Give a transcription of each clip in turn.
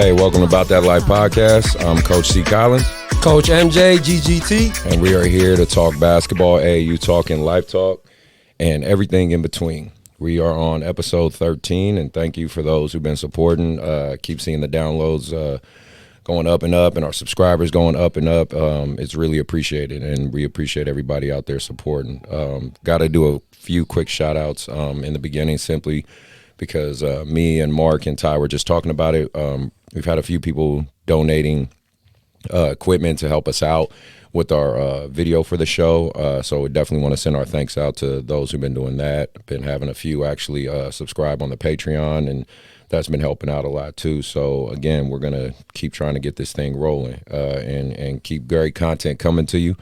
Hey, welcome to About That Life podcast. I'm Coach C. Collins. Coach MJ, GGT. And we are here to talk basketball, AAU talk, and life talk, and everything in between. We are on episode 13, and thank you for those who've been supporting. Keep seeing the downloads going up and up, and our subscribers going up and up. It's really appreciated, and we appreciate everybody out there supporting. Got to do a few quick shout-outs in the beginning, simply because me and Mark and Ty were just talking about it. We've had a few people donating equipment to help us out with our video for the show. So we definitely want to send our thanks out to those who've been doing that. Been having a few actually subscribe on the Patreon, and that's been helping out a lot too. So again, we're going to keep trying to get this thing rolling and keep great content coming to you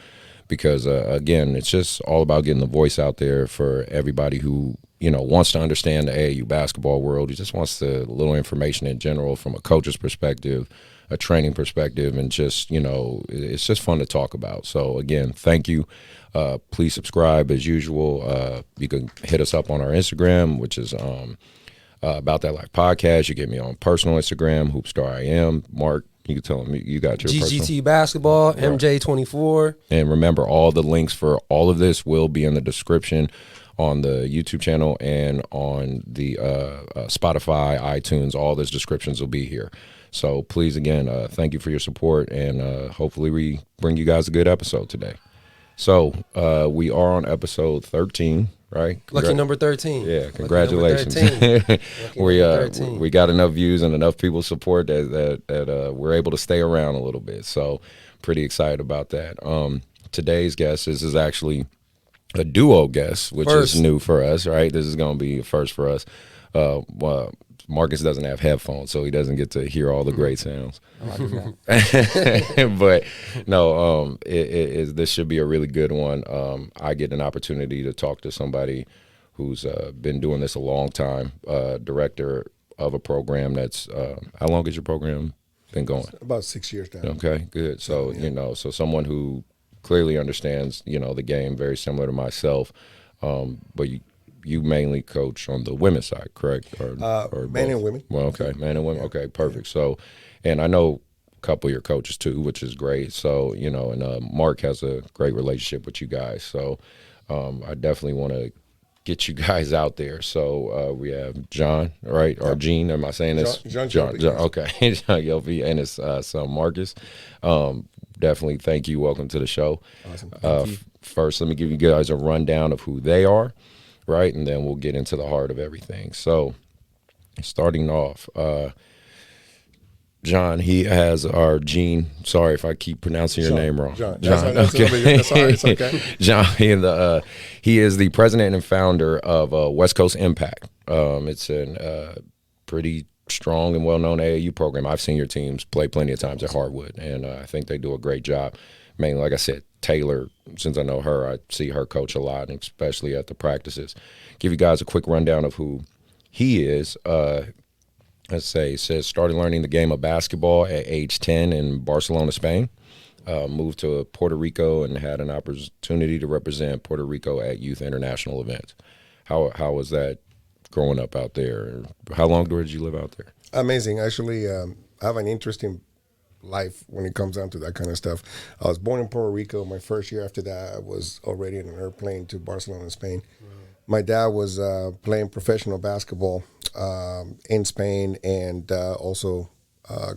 because, again, it's just all about getting the voice out there for everybody who, you know, wants to understand the AAU basketball world. He just wants a little information in general from a coach's perspective, a training perspective, and just, you know, it's just fun to talk about. So, again, thank you. Please subscribe as usual. You can hit us up on our Instagram, which is About That Life Podcast. You get me on personal Instagram, HoopstarIM. Mark, you can tell them you got your GGT personal. Basketball, MJ24. And remember, all the links for all of this will be in the description on the YouTube channel and on the Spotify, iTunes. All those descriptions will be here. So please, again, thank you for your support, and hopefully we bring you guys a good episode today. So we are on episode 13, right? Lucky number 13. Yeah, congratulations. We got enough views and enough people support that we're able to stay around a little bit. So pretty excited about that. Today's guest is actually a duo guest, which is new for us, right? This is going to be a first for us. Marcus doesn't have headphones, so he doesn't get to hear all the great sounds. But no, this should be a really good one. I get an opportunity to talk to somebody who's been doing this a long time, director of a program that's how long has your program been going? About 6 years now. Okay, good. So, you know, so someone who clearly understands, you know, the game, very similar to myself, but you mainly coach on the women's side, correct? Or men and women. Well, okay, men and women. Okay, perfect. So, and I know a couple of your coaches too, which is great. So, you know, and Mark has a great relationship with you guys. So, I definitely want to get you guys out there. So, we have John, right? Or Gene, am I saying this? John, okay. John Yelvey and his son Marcus. Definitely thank you. Welcome to the show. Awesome. First, let me give you guys a rundown of who they are, right? And then we'll get into the heart of everything. So, starting off, John, he has our Gene. Sorry if I keep pronouncing your name wrong. John. That's okay. John, he is the president and founder of West Coast Impact. It's a pretty strong and well-known AAU program. I've seen your teams play plenty of times at Hardwood, and I think they do a great job. Mainly, like I said, Taylor, since I know her, I see her coach a lot, and especially at the practices. Give you guys a quick rundown of who he is. Let's say, it says started learning the game of basketball at age 10 in Barcelona, Spain. Moved to Puerto Rico and had an opportunity to represent Puerto Rico at youth international events. How was that growing up out there? How long did you live out there? Amazing. Actually, I have an interesting life when it comes down to that kind of stuff. I was born in Puerto Rico. My first year after that, I was already in an airplane to Barcelona, Spain. My dad was playing professional basketball in Spain and also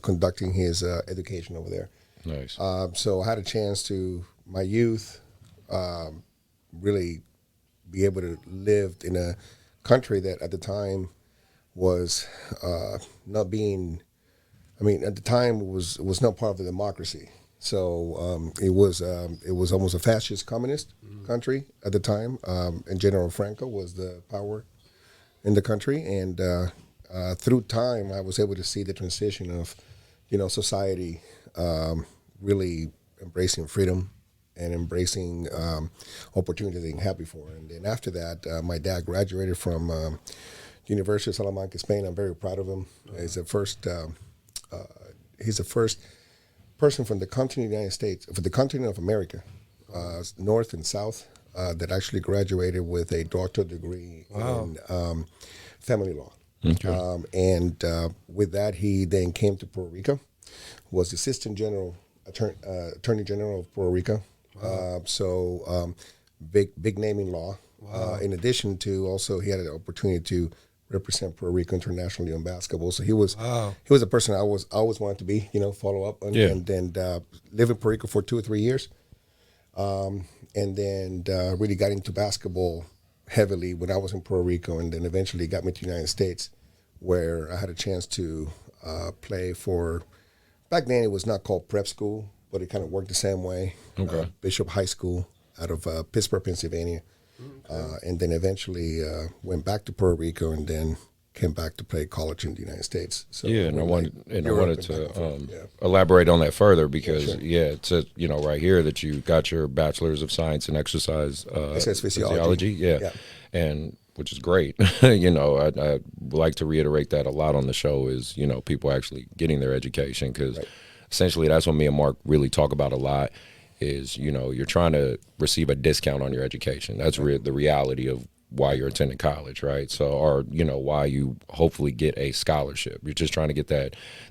conducting his education over there. Nice. So I had a chance to, my youth, really be able to live in a country that at the time was not being, at the time was not part of the democracy. So it was almost a fascist communist country at the time, and General Franco was the power in the country. And through time, I was able to see the transition of, society really embracing freedom and embracing opportunities they had before. And then after that, my dad graduated from University of Salamanca, Spain. I'm very proud of him. He's the first person from the continent of the United States, for the continent of America, North and South, that actually graduated with a doctorate degree in family law. Okay. And with that, he then came to Puerto Rico, was the Assistant Attorney General of Puerto Rico. Wow. Big name in law. Wow. In addition to also, he had an opportunity to represent Puerto Rico internationally on basketball. So he was a person I always wanted to be, follow up on, and then live in Puerto Rico for 2 or 3 years. And then really got into basketball heavily when I was in Puerto Rico, and then eventually got me to the United States, where I had a chance to play for, back then it was not called prep school, but it kind of worked the same way. Okay. Bishop High School out of Pittsburgh, Pennsylvania. And then eventually went back to Puerto Rico, and then came back to play college in the United States. So and I wanted to elaborate on that further, because it says, right here that you got your Bachelor's of Science in Exercise Physiology. And which is great. I like to reiterate that a lot on the show is, people actually getting their education, because essentially that's what me and Mark really talk about a lot is, you're trying to receive a discount on your education. That's the reality of why you're attending college, right? So, or, why you hopefully get a scholarship. You're just trying to get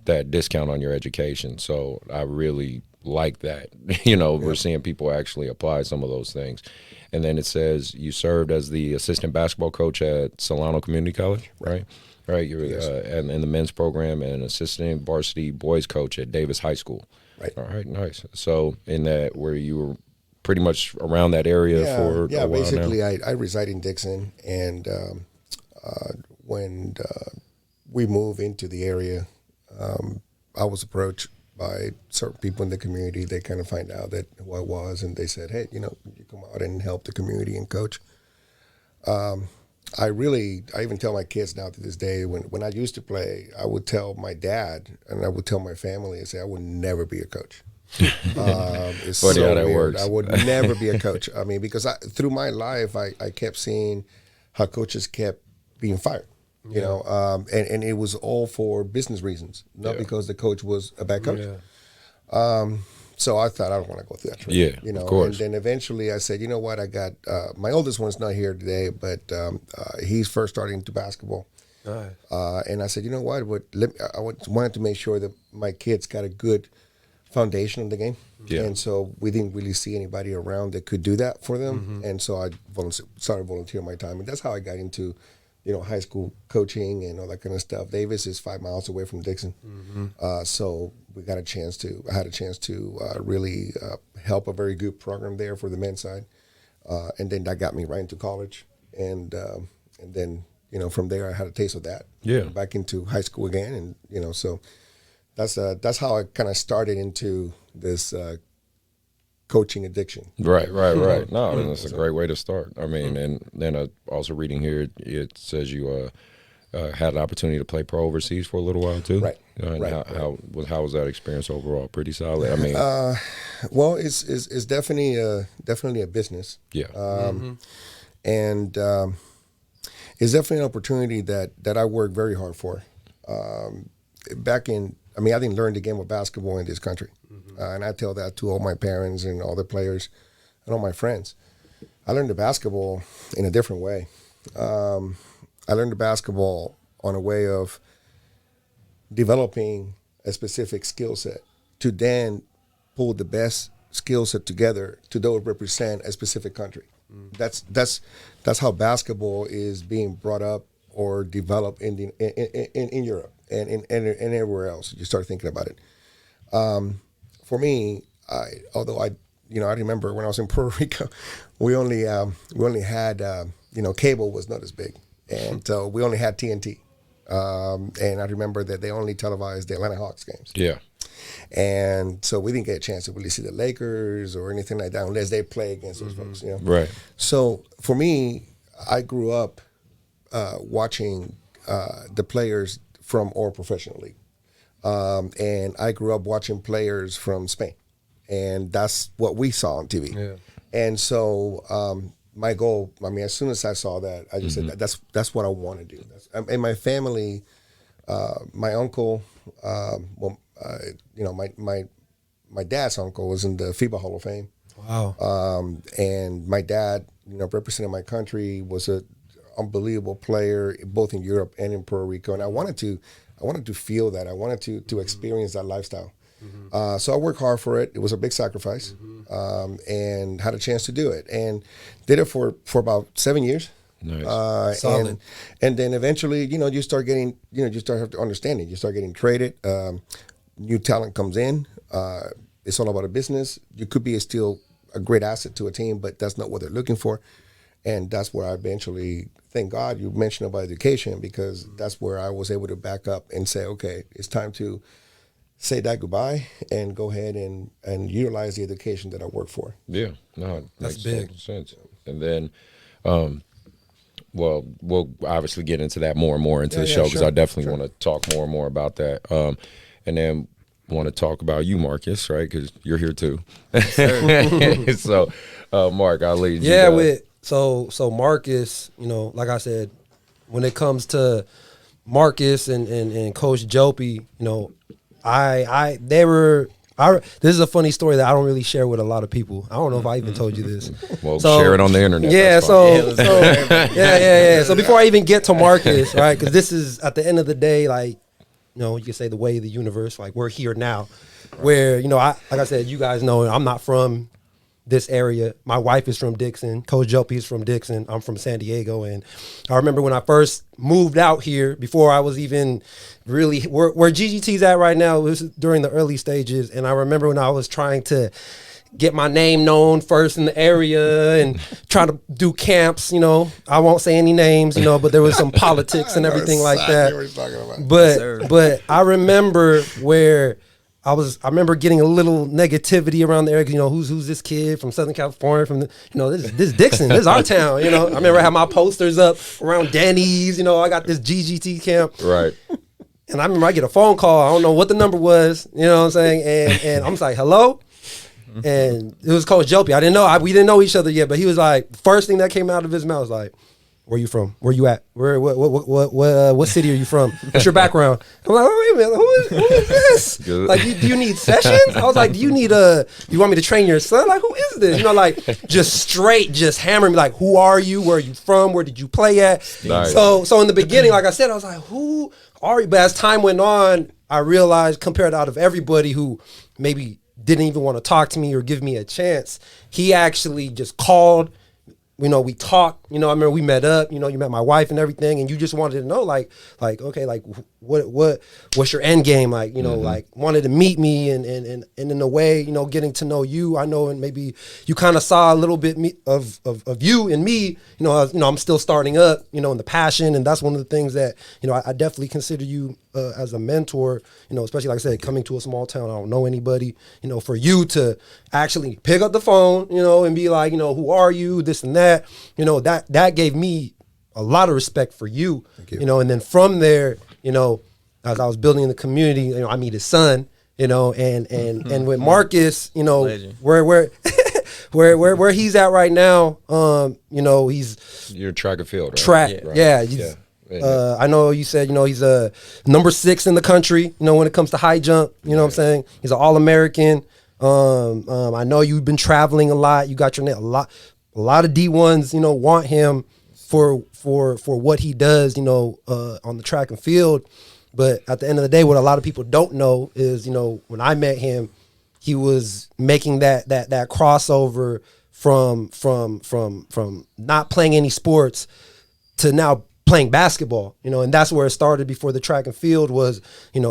that discount on your education. So I really like that. We're seeing people actually apply some of those things. And then it says you served as the assistant basketball coach at Solano Community College, right? Right. You're in the men's program, and assistant varsity boys coach at Davis High School. Right. All right. Nice. So in that, where you were pretty much around that area for a while basically now? I reside in Dixon, and when we moved into the area, I was approached by certain people in the community. They kind of find out that who I was, and they said, hey, you come out and help the community and coach. I even tell my kids now to this day, when I used to play, I would tell my dad and I would tell my family and say, I would never be a coach. It's so that weird. works. I would never be a coach. I mean, because through my life, I kept seeing how coaches kept being fired. And it was all for business reasons, not because the coach was a bad coach. So I thought, I don't want to go through that training. Of course. And then eventually I said, you know what, I got, my oldest one's not here today, but he's first starting into basketball. Nice. And I said, you know what, I wanted to make sure that my kids got a good foundation of the game. Yeah. And so we didn't really see anybody around that could do that for them. And so I started volunteering my time. And that's how I got into high school coaching and all that kind of stuff. Davis is 5 miles away from Dixon. So I had a chance to really help a very good program there for the men's side. And then that got me right into college. And then, from there I had a taste of that. Back into high school again. And, so that's how I kind of started into this coaching addiction. Right. No, that's a great way to start. I mean, and then also reading here, it says you had an opportunity to play pro overseas for a little while too. Right. How was that experience overall? Pretty solid. I mean, well, it's definitely a business. Yeah. And it's definitely an opportunity that I worked very hard for. I didn't learn the game of basketball in this country. And I tell that to all my parents and all the players and all my friends. I learned the basketball in a different way. I learned the basketball on a way of developing a specific skill set to then pull the best skill set together to those represent a specific country. That's how basketball is being brought up or developed in Europe and everywhere else. You start thinking about it. For me, I remember when I was in Puerto Rico, we only had cable was not as big, and so we only had TNT. And I remember that they only televised the Atlanta Hawks games. Yeah. And so we didn't get a chance to really see the Lakers or anything like that unless they play against those folks. Right. So for me, I grew up watching the players from our professional league. And I grew up watching players from Spain, and that's what we saw on TV. Yeah. And so my goal, as soon as I saw that, I just said that's what I want to do. And my family, my uncle, my dad's uncle was in the FIBA Hall of Fame. Wow. And my dad, representing my country, was unbelievable player, both in Europe and in Puerto Rico. And I wanted to feel that. I wanted to experience that lifestyle. So I worked hard for it. It was a big sacrifice, and had a chance to do it, and did it for about 7 years. Nice. And then eventually, you start getting, you start understanding. You start getting traded. New talent comes in. It's all about a business. You could be still a great asset to a team, but that's not what they're looking for. And that's where I eventually, thank God you mentioned about education, because that's where I was able to back up and say, okay, it's time to say that goodbye and go ahead and utilize the education that I work for. Yeah, no, it That's makes big. total sense. And then, well, we'll obviously get into that more and more into the show, because I definitely want to talk more and more about that. And then want to talk about you, Marcus, right? Because you're here too. So, Mark, I'll lead you. Yeah, so Marcus, like I said, when it comes to Marcus and Coach Jopey, this is a funny story that I don't really share with a lot of people. I don't know if I even told you this. Well, share it on the internet. Yeah, So before I even get to Marcus, right, because this is, at the end of the day, like, you can say the way of the universe, like, we're here now, where, like I said, you guys know I'm not from this area. My wife is from Dixon. Coach Jopey is from Dixon. I'm from San Diego. And I remember when I first moved out here, before I was even really where GGT's at right now, it was during the early stages. And I remember when I was trying to get my name known first in the area and try to do camps, I won't say any names, but there was some politics and everything like that. But I remember where I remember getting a little negativity around the area. Who's this kid from Southern California? From this is Dixon. This is our town. I remember I had my posters up around Denny's. I got this GGT camp. Right. And I remember I get a phone call. I don't know what the number was. You know what I'm saying? And I'm just like, hello. And it was Coach Jopey. I didn't know. We didn't know each other yet. But he was like, first thing that came out of his mouth was like, "Where you from? Where you at? What city are you from? What's your background?" I'm like, "Oh, wait a minute, who is this? Like, do you need sessions?" I was like, "Do you want me to train your son? Like, who is this?" Like, just hammering me, like, "Who are you? Where are you from? Where did you play at?" Nice. So in the beginning, like I said, I was like, "Who are you?" But as time went on, I realized, compared out of everybody who maybe didn't even want to talk to me or give me a chance, he actually just called. We talked, I remember we met up, you met my wife and everything, and you just wanted to know, like, okay, like, what's your end game? Like, like, wanted to meet me and in a way, getting to know you, I know, and maybe you kind of saw a little bit of you and me, I'm still starting up, in the passion, and that's one of the things that, I definitely consider you as a mentor, especially, like I said, coming to a small town, I don't know anybody, for you to actually pick up the phone, and be like, who are you, this and that, that gave me a lot of respect for you, and then from there, as I was building the community, I meet his son, and with Marcus, where he's at right now, he's You're track and field, right? Track, Yeah. I know you said, he's a number 6 in the country, when it comes to high jump, what I'm saying? He's an All-American. I know you've been traveling a lot. You got your name, a lot of D1s, want him for what he does, on the track and field. But at the end of the day, what a lot of people don't know is, when I met him, he was making that crossover from not playing any sports to now playing basketball, and that's where it started before the track and field was,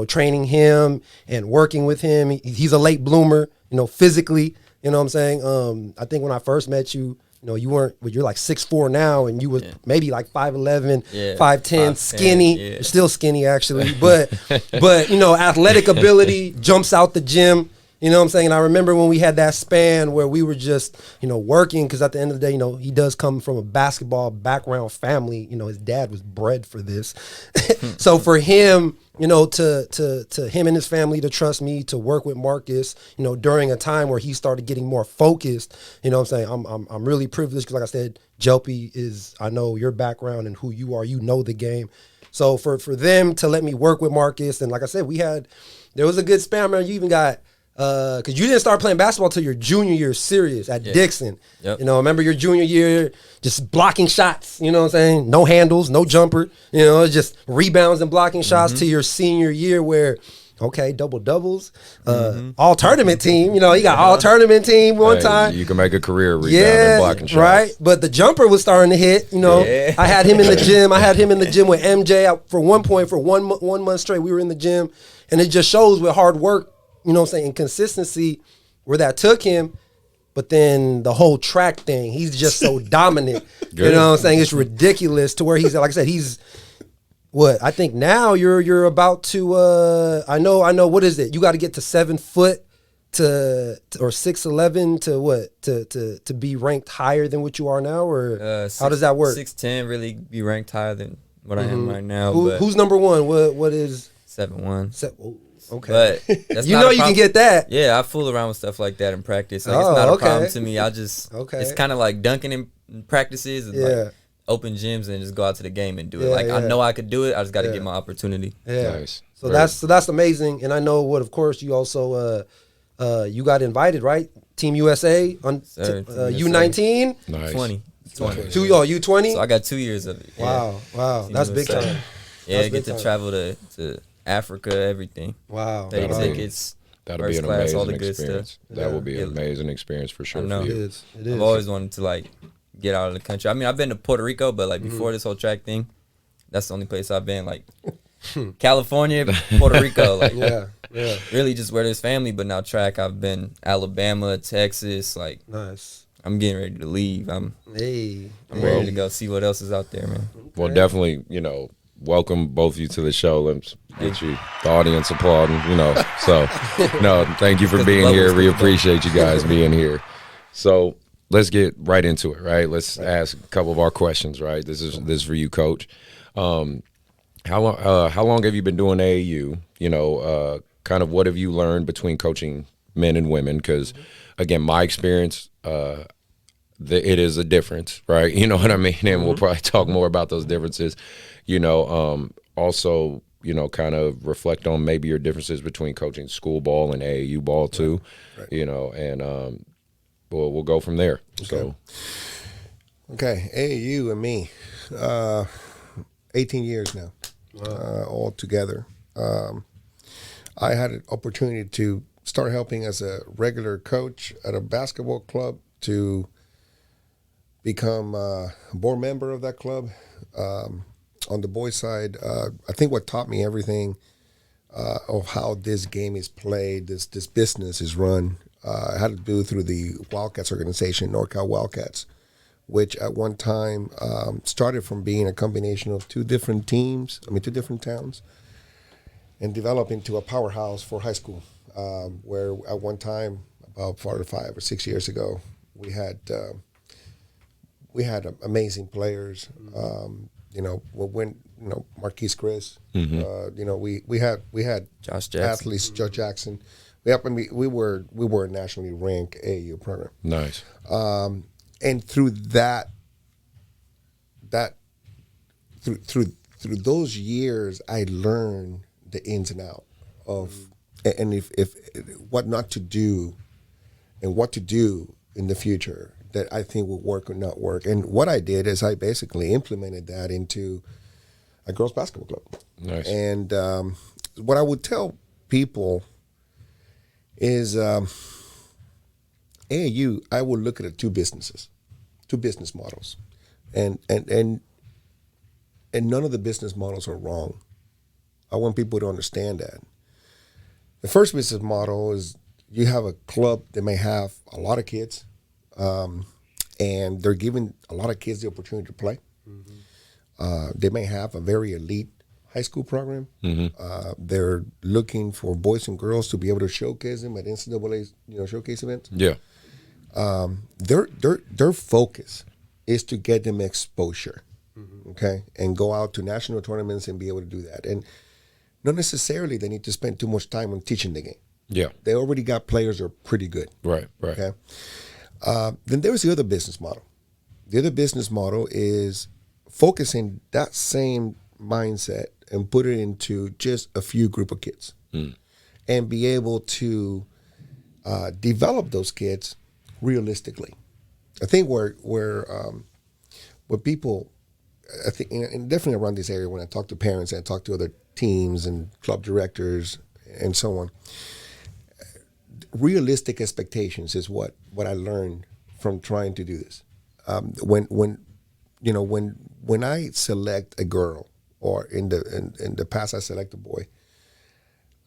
training him and working with him. He's a late bloomer, physically, what I'm saying? I think when I first met you, you're like 6'4" now, and you was maybe like 5'11", 5'10", skinny. You're still skinny, actually, but athletic ability, jumps out the gym. You know what I'm saying? And I remember when we had that span where we were just, working, because at the end of the day, he does come from a basketball background family. His dad was bred for this. So for him, to him and his family to trust me to work with Marcus, during a time where he started getting more focused, what I'm saying? I'm really privileged because, like I said, Jopey is, I know your background and who you are, the game. So for them to let me work with Marcus, and like I said, there was a good span. I remember you even got because you didn't start playing basketball till your junior year serious at Dixon. Yep. You know, remember your junior year, just blocking shots, you know what I'm saying? No handles, no jumper, you know, it's just rebounds and blocking shots to your senior year where, okay, double doubles, all tournament team, you know, you got all tournament team one time. You can make a career rebounding, blocking shots. Right. But the jumper was starting to hit, you know. Yeah. I had him in the gym. I had him in the gym with MJ for one month straight. We were in the gym, and it just shows with hard work, you know what I'm saying, and consistency where that took him. But then the whole track thing, he's just so dominant. You know what I'm saying? It's ridiculous to where he's, like I said, he's what? I think now you're about to I know what is it? You got to get to 7 foot or 6'11" to what? To be ranked higher than what you are now, or how does that work? 6'10" really be ranked higher than what I am right now. Who's number one? What is 7'1"? Okay, but that's you not know a you can problem. get that. Yeah, I fool around with stuff like that in practice. Like, it's not a problem okay. to me. I just Okay. it's kind of like dunking in practices and like open gyms and just go out to the game and do it. Like I know I could do it. I just got to get my opportunity. Yeah. Nice. So that's amazing. And I know what, of course, you also you got invited, right? Team USA on U19, Nice. 20. U20. So I got 2 years of it. Wow, Team that's big USA. time. Yeah, That's get big to time. travel to Africa, everything. Wow, Pay That'll be- tickets. That'll be First an class, all amazing the good experience. stuff. That will be Yeah. an amazing experience for sure I know. for it you. is. It is. I've always wanted to like get out of the country. I mean, I've been to Puerto Rico, but like before this whole track thing, that's the only place I've been. Like California, Puerto Rico, like yeah. really just where there's family. But now track, I've been Alabama, Texas. Like Nice. I'm getting ready to leave. I'm Hey. ready to go see what else is out there, man. Well, definitely, welcome both of you to the show. Let's get you the audience applauding, So, no, thank you for being here. We appreciate you guys being here. So let's get right into it, right? Let's ask a couple of our questions, right? This is for you, Coach. How long have you been doing AAU? Kind of what have you learned between coaching men and women? Because, again, my experience, it is a difference, right? You know what I mean? And we'll probably talk more about those differences. Also, kind of reflect on maybe your differences between coaching school ball and AAU ball too, and we'll go from there. Okay. Okay, AAU and me, 18 years now, all together. I had an opportunity to start helping as a regular coach at a basketball club to become a board member of that club. On the boys' side, I think what taught me everything of how this game is played, this business is run, I had to do through the Wildcats organization, NorCal Wildcats, which at one time started from being a combination of two different towns, and developed into a powerhouse for high school, where at one time, about 4 or 5 or 6 years ago, we had amazing players. Marquise Chris. We had Josh Jackson. athletes, Joe Jackson. We were a nationally ranked AAU program. Nice. And through through those years, I learned the ins and out of and if what not to do and what to do in the future that I think will work or not work. And what I did is I basically implemented that into a girls basketball club. Nice. And what I would tell people is AAU, I would look at it two business models. And none of the business models are wrong. I want people to understand that. The first business model is you have a club that may have a lot of kids, and they're giving a lot of kids the opportunity to play. They may have a very elite high school program. They're looking for boys and girls to be able to showcase them at NCAA, showcase events. Yeah. Their focus is to get them exposure, okay, and go out to national tournaments and be able to do that. And not necessarily they need to spend too much time on teaching the game. Yeah. They already got players that are pretty good. Right. Okay. Then there's the other business model. The other business model is focusing that same mindset and put it into just a few group of kids and be able to develop those kids realistically. I think where people, I think, and definitely around this area, when I talk to parents and I talk to other teams and club directors and so on, realistic expectations is what I learned from trying to do this. When I select a girl, or in the past I select a boy,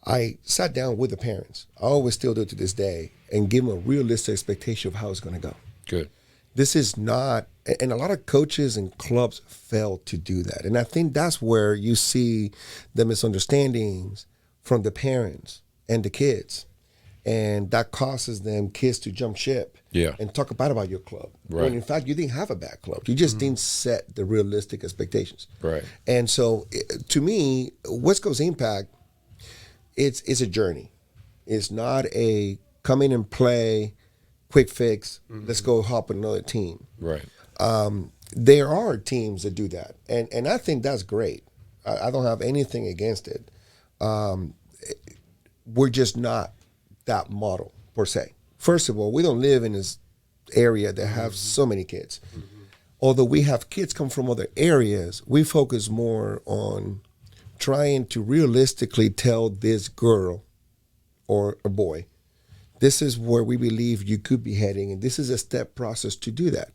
I sat down with the parents. I always still do it to this day, and give them a realistic expectation of how it's going to go. Good. This is not, and a lot of coaches and clubs fail to do that. And I think that's where you see the misunderstandings from the parents and the kids. And that causes them kids to jump ship and talk about your club. Right. When in fact, you didn't have a bad club. You just didn't set the realistic expectations. Right. And so, to me, West Coast Impact, it's a journey. It's not a come in and play, quick fix, let's go hop on another team. Right. There are teams that do that. And I think that's great. I don't have anything against it. We're just not that model per se. First of all, we don't live in this area that have so many kids. Although we have kids come from other areas, we focus more on trying to realistically tell this girl or a boy, this is where we believe you could be heading, and this is a step process to do that.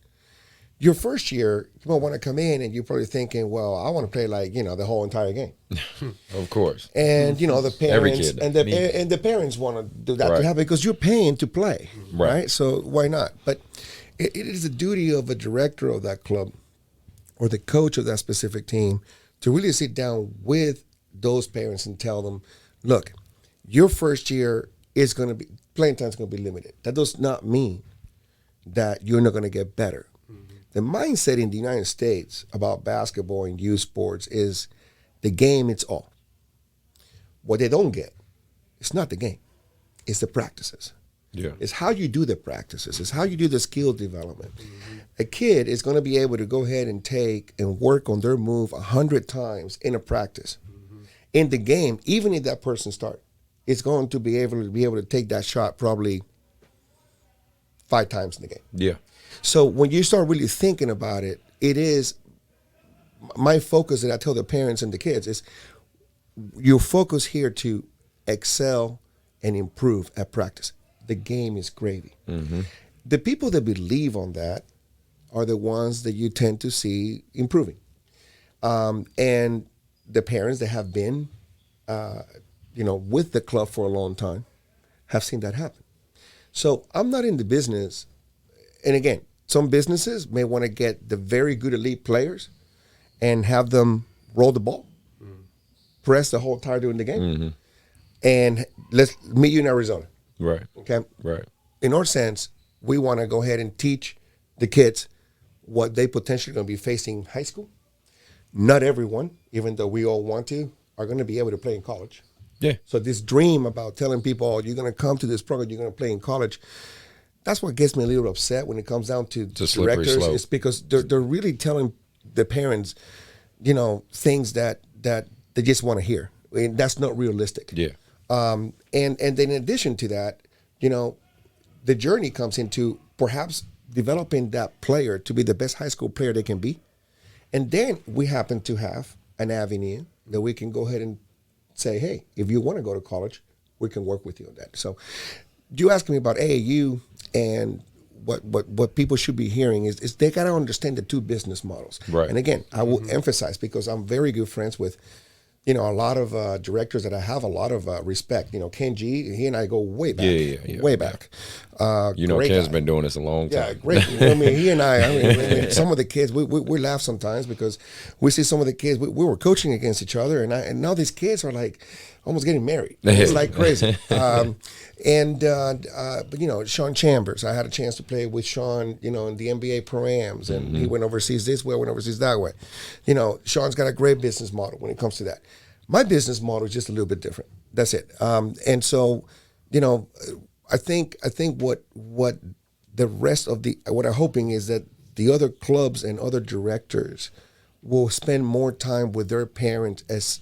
Your first year, you might want to come in and you're probably thinking, well, I want to play the whole entire game. Of course. And the parents kid. and the parents want to do that Right. to happen because you're paying to play, Right. right? So why not? But it is the duty of a director of that club or the coach of that specific team to really sit down with those parents and tell them, look, your first year is going to be playing time is going to be limited. That does not mean that you're not going to get better. The mindset in the United States about basketball and youth sports is the game, it's all. What they don't get, it's not the game. It's the practices. Yeah. It's how you do the practices. It's how you do the skill development. A kid is going to be able to go ahead and take and work on their move 100 times in a practice. In the game, even if that person starts, it's going to be able to take that shot probably 5 times in the game. Yeah. So when you start really thinking about it, it is my focus that I tell the parents and the kids is your focus here to excel and improve at practice. The game is gravy. The people that believe on that are the ones that you tend to see improving. And the parents that have been, with the club for a long time have seen that happen. So I'm not in the business. And again, some businesses may want to get the very good elite players and have them roll the ball, press the whole tire during the game, and let's meet you in Arizona. Right. Okay? Right. In our sense, we want to go ahead and teach the kids what they potentially going to be facing in high school. Not everyone, even though we all want to, are going to be able to play in college. Yeah. So this dream about telling people, oh, you're going to come to this program, you're going to play in college, that's what gets me a little upset when it comes down to slippery directors. slope. It's because they're really telling the parents, things that they just want to hear. And that's not realistic. Yeah. And then in addition to that, the journey comes into perhaps developing that player to be the best high school player they can be. And then we happen to have an avenue that we can go ahead and say, hey, if you want to go to college, we can work with you on that. So you asked me about AAU, and what people should be hearing is they got to understand the two business models. Right. And again, I will emphasize, because I'm very good friends with a lot of directors that I have a lot of respect. Ken G, he and I go way back. Yeah. Way back. Great Ken's guy. been doing this a long time. Yeah, great. He and I some of the kids, we laugh sometimes because we see some of the kids, we were coaching against each other, and now these kids are like almost getting married. It's like crazy. But Sean Chambers, I had a chance to play with Sean, in the NBA Pro-Ams, and he went overseas this way, went overseas that way. Sean's got a great business model when it comes to that. My business model is just a little bit different. That's it. And so, I think what the rest of what I'm hoping is that the other clubs and other directors will spend more time with their parents as,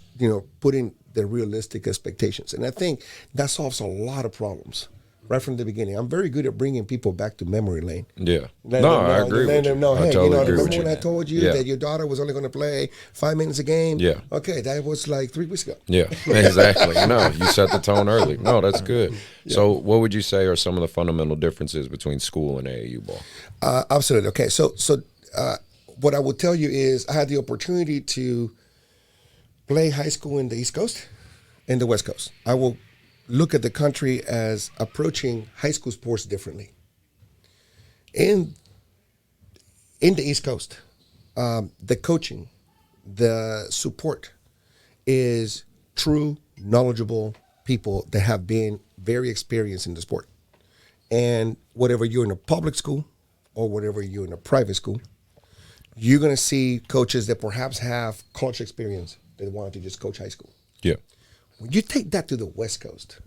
putting the realistic expectations. And I think that solves a lot of problems right from the beginning. I'm very good at bringing people back to memory lane. Yeah. I agree with you. Hey, totally agree remember with you. when I told you that your daughter was only going to play 5 minutes a game? Yeah. Okay, that was like 3 weeks ago. Yeah, exactly. No, you set the tone early. No, that's good. Yeah. So what would you say are some of the fundamental differences between school and AAU ball? Absolutely. Okay, so what I will tell you is I had the opportunity to play high school in the East Coast and the West Coast. I will look at the country as approaching high school sports differently. In the East Coast, the coaching, the support is true, knowledgeable people that have been very experienced in the sport. And whatever you're in a public school or whatever you're in a private school, you're going to see coaches that perhaps have college experience that want to just coach high school. Yeah. When you take that to the West Coast,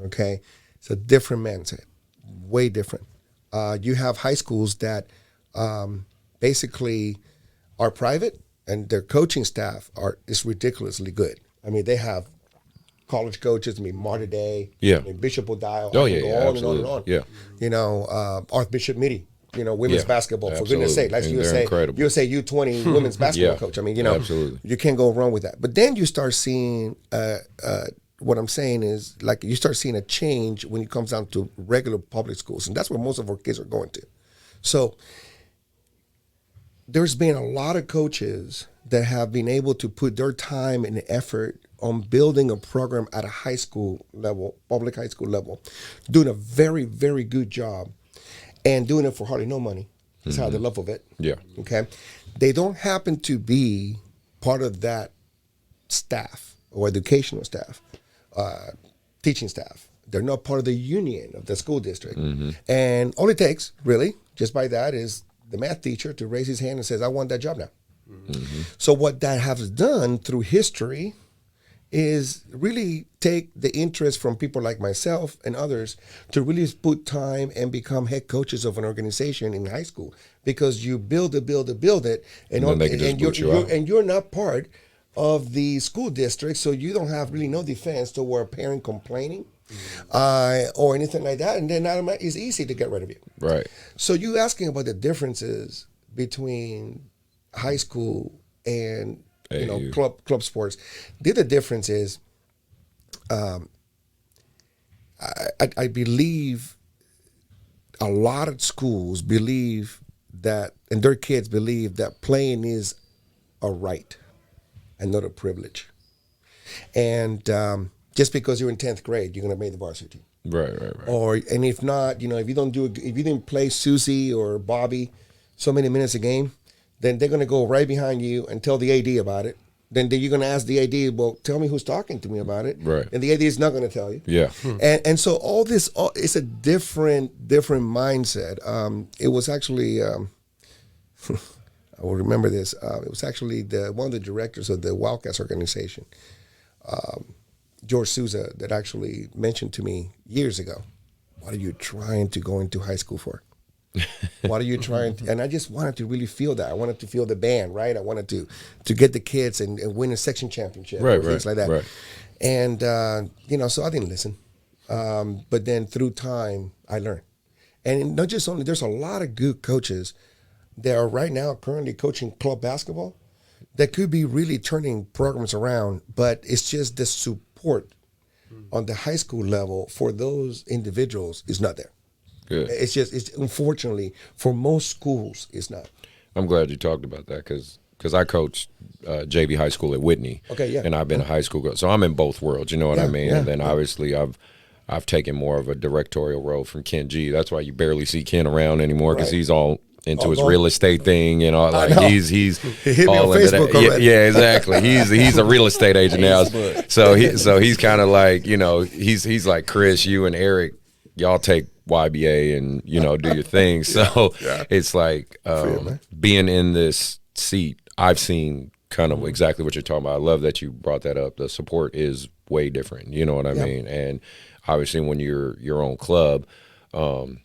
okay, it's a different mindset, way different. You have high schools that basically are private, and their coaching staff is ridiculously good. I mean, they have college coaches. I mean, Marta Day, Bishop O'Dial. Oh, on and on and on. Yeah. You know, Archbishop Mitty. You know, women's basketball, for goodness sake. Like USA U20 women's basketball coach. I mean, you know, you can't go wrong with that. But then you start seeing, what I'm saying is, like, you start seeing a change when it comes down to regular public schools. And that's where most of our kids are going to. So there's been a lot of coaches that have been able to put their time and effort on building a program at a high school level, public high school level, doing a very, very good job. And doing it for hardly no money. That's how the love of it. Yeah. Okay. They don't happen to be part of that staff or educational staff, teaching staff. They're not part of the union of the school district. And all it takes, really, just by that, is the math teacher to raise his hand and says, I want that job now. So what that has done through history is really take the interest from people like myself and others to really put time and become head coaches of an organization in high school, because you build it, and you're not part of the school district, so you don't have really no defense toward a parent complaining or anything like that, and then it's easy to get rid of you. Right. So you asking about the differences between high school and club sports. The other difference is, I believe a lot of schools believe that, and their kids believe that playing is a right and not a privilege. And just because you're in 10th grade, you're going to make the varsity team. Right. And if not, if you didn't play Susie or Bobby so many minutes a game, then they're going to go right behind you and tell the AD about it. Then you're going to ask the AD, well, tell me who's talking to me about it. Right. And the AD is not going to tell you. Yeah. And so all this, it's a different mindset. It was actually, I will remember this. It was actually one of the directors of the Wildcats organization, George Souza, that actually mentioned to me years ago, what are you trying to go into high school for? What are you trying to, and I just wanted to really feel that. I wanted to feel the band, right? I wanted to get the kids and win a section championship, things like that. Right. And, so I didn't listen. But then through time, I learned. And not just only, there's a lot of good coaches that are right now currently coaching club basketball that could be really turning programs around, but it's just the support on the high school level for those individuals is not there. Good. It's unfortunately for most schools, it's not. I'm glad you talked about that because I coached JV high school at Whitney. Okay, yeah. And I've been a high school coach, so I'm in both worlds. You know what I mean? And then obviously I've taken more of a directorial role from Ken G. That's why you barely see Ken around anymore, because he's all into his real estate thing. Like he's he hit me all on into Facebook that. already. Yeah, exactly. He's a real estate agent now. So he's kind of like, he's like, Chris, you and Eric, y'all take YBA and do your thing. So it's like being in this seat, I've seen kind of exactly what you're talking about. I love that you brought that up. The support is way different, you know what I mean? And obviously when you're your own club, and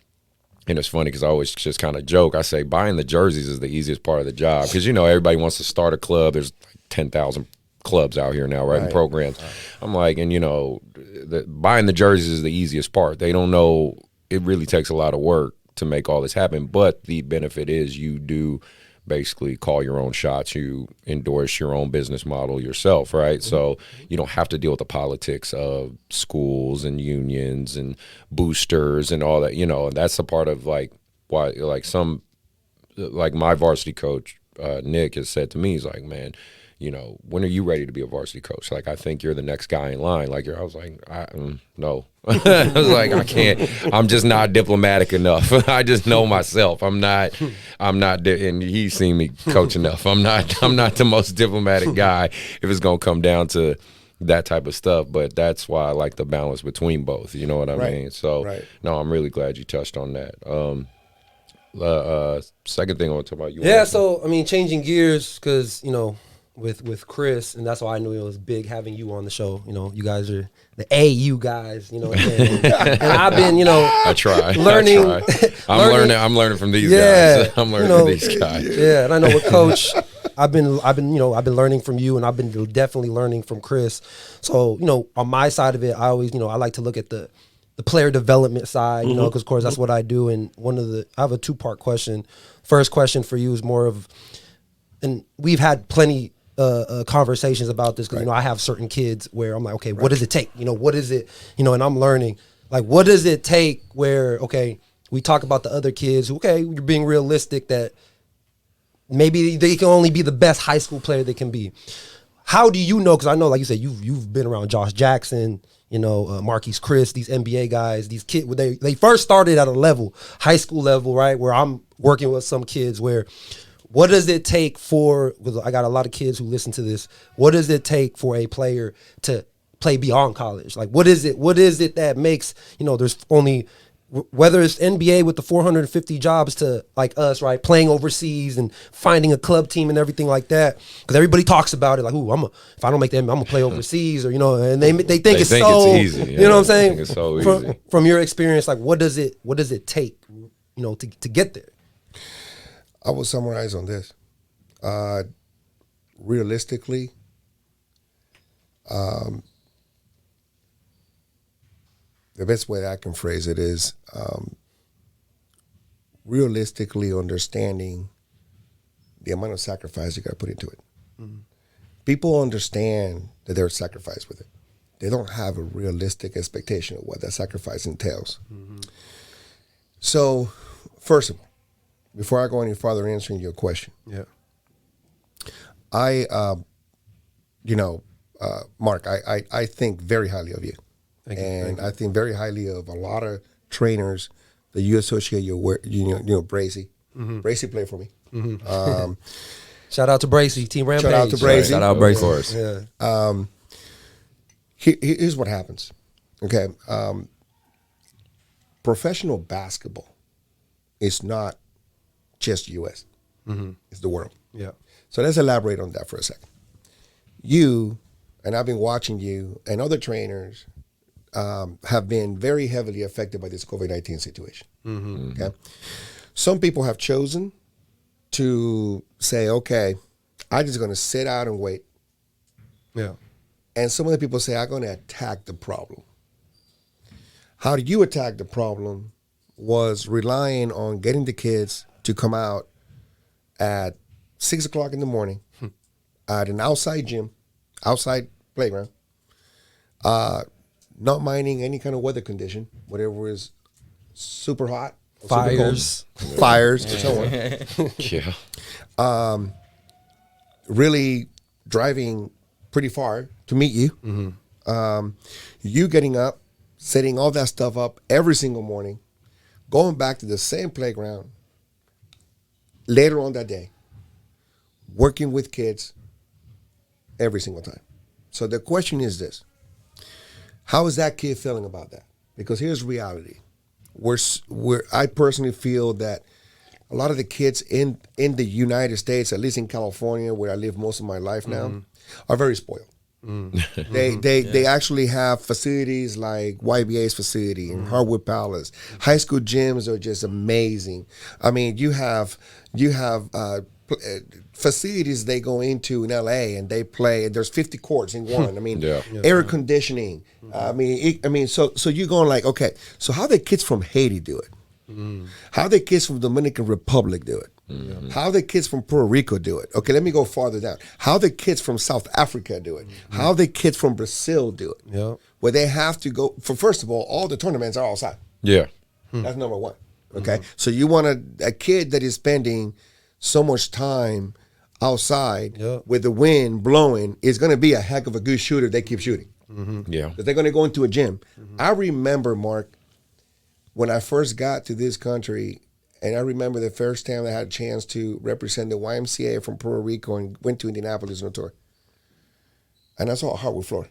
it's funny because I always just kind of joke, I say buying the jerseys is the easiest part of the job, because everybody wants to start a club. There's like 10,000 clubs out here now, right? And programs. I'm like, and buying the jerseys is the easiest part. They don't know it really takes a lot of work to make all this happen. But the benefit is you do basically call your own shots. You endorse your own business model yourself, right? So you don't have to deal with the politics of schools and unions and boosters and all that, you know. And that's a part of like why, like my varsity coach, Nick, has said to me, he's like, man, you know, when are you ready to be a varsity coach? Like, I think you're the next guy in line. Like, I was like, no. I was like, I can't. I'm just not diplomatic enough. I just know myself. I'm not. And he's seen me coach enough. I'm not the most diplomatic guy if it's gonna come down to that type of stuff. But that's why I like the balance between both. You know what I mean? So, no, I'm really glad you touched on that. Second thing I want to talk about. So I mean, changing gears because you know. With Chris, and that's why I knew it was big having you on the show. You know, you guys are the AAU guys, you know, and I've been, you know, I try learning. I'm learning from these guys. I'm learning from these guys. Yeah, and I know with Coach, I've been learning from you, and I've been definitely learning from Chris. So, you know, on my side of it, I always, you know, I like to look at the player development side, you know, because of course that's what I do. And I have a 2-part question. First question for you is more of, and we've had plenty conversations about this because you know I have certain kids where I'm like, okay, what does it take? You know, what is it? You know, and I'm learning like what does it take? Where okay, we talk about the other kids. Okay, you're being realistic that maybe they can only be the best high school player they can be. How do you know? Because I know, like you said, you've been around Josh Jackson, you know, Marquise Chris, these NBA guys, these kids. They first started at a level, high school level, right? Where I'm working with some kids where. What does it take for, because I got a lot of kids who listen to this, what does it take for a player to play beyond college? Like, what is it that makes, you know, there's only, whether it's NBA with the 450 jobs to like us, right, playing overseas and finding a club team and everything like that, because everybody talks about it like, ooh, if I don't make that, I'm gonna play overseas, or you know, and they think it's easy. Yeah, you know what I'm saying? It's so easy. From your experience, like, what does it take, you know, to get there? I will summarize on this. Realistically, the best way that I can phrase it is realistically understanding the amount of sacrifice you got to put into it. Mm-hmm. People understand that there's sacrifice with it. They don't have a realistic expectation of what that sacrifice entails. Mm-hmm. So, first of all, before I go any farther answering your question, Mark, I think very highly of you. Thank you. I think very highly of a lot of trainers that you associate Bracey. Mm-hmm. Bracey played for me. Mm-hmm. Shout out to Bracey, Team Rampage. Shout out to Bracey. Shout out Bracey. Yeah. Here's what happens. Okay. Professional basketball is not just U.S. Mm-hmm. It's the world. Yeah. So let's elaborate on that for a second. You, and I've been watching you, and other trainers have been very heavily affected by this COVID-19 situation. Mm-hmm. Okay. Some people have chosen to say, okay, I'm just going to sit out and wait. Yeah. And some of the people say, I'm going to attack the problem. How do you attack the problem was relying on getting the kids to come out at 6 o'clock in the morning at an outside gym, outside playground, not minding any kind of weather condition, whatever is super hot, fires, or so on. Yeah. Really driving pretty far to meet you. Mm-hmm. You getting up, setting all that stuff up every single morning, going back to the same playground later on that day, working with kids every single time. So the question is this: how is that kid feeling about that? Because here's reality. I personally feel that a lot of the kids in the United States, at least in California, where I live most of my life now, are very spoiled. They actually have facilities like YBA's facility and Hardwood Palace. High school gyms are just amazing. I mean, you have facilities they go into in LA and they play. There's 50 courts in one. I mean, Yeah. air conditioning. I mean, so you're going like, okay, so how the kids from Haiti do it? How the kids from Dominican Republic do it? How the kids from Puerto Rico do it? Okay, let me go farther down. How the kids from South Africa do it? How the kids from Brazil do it? Yeah. Where they have to go for, first of all the tournaments are outside. Yeah. That's number one. Okay, so you want a kid that is spending so much time outside with the wind blowing is going to be a heck of a good shooter. They keep shooting. Yeah. That they're going to go into a gym. I remember, Mark, when I first got to this country, and I remember the first time I had a chance to represent the YMCA from Puerto Rico and went to Indianapolis on a tour. And I saw a hardwood floor.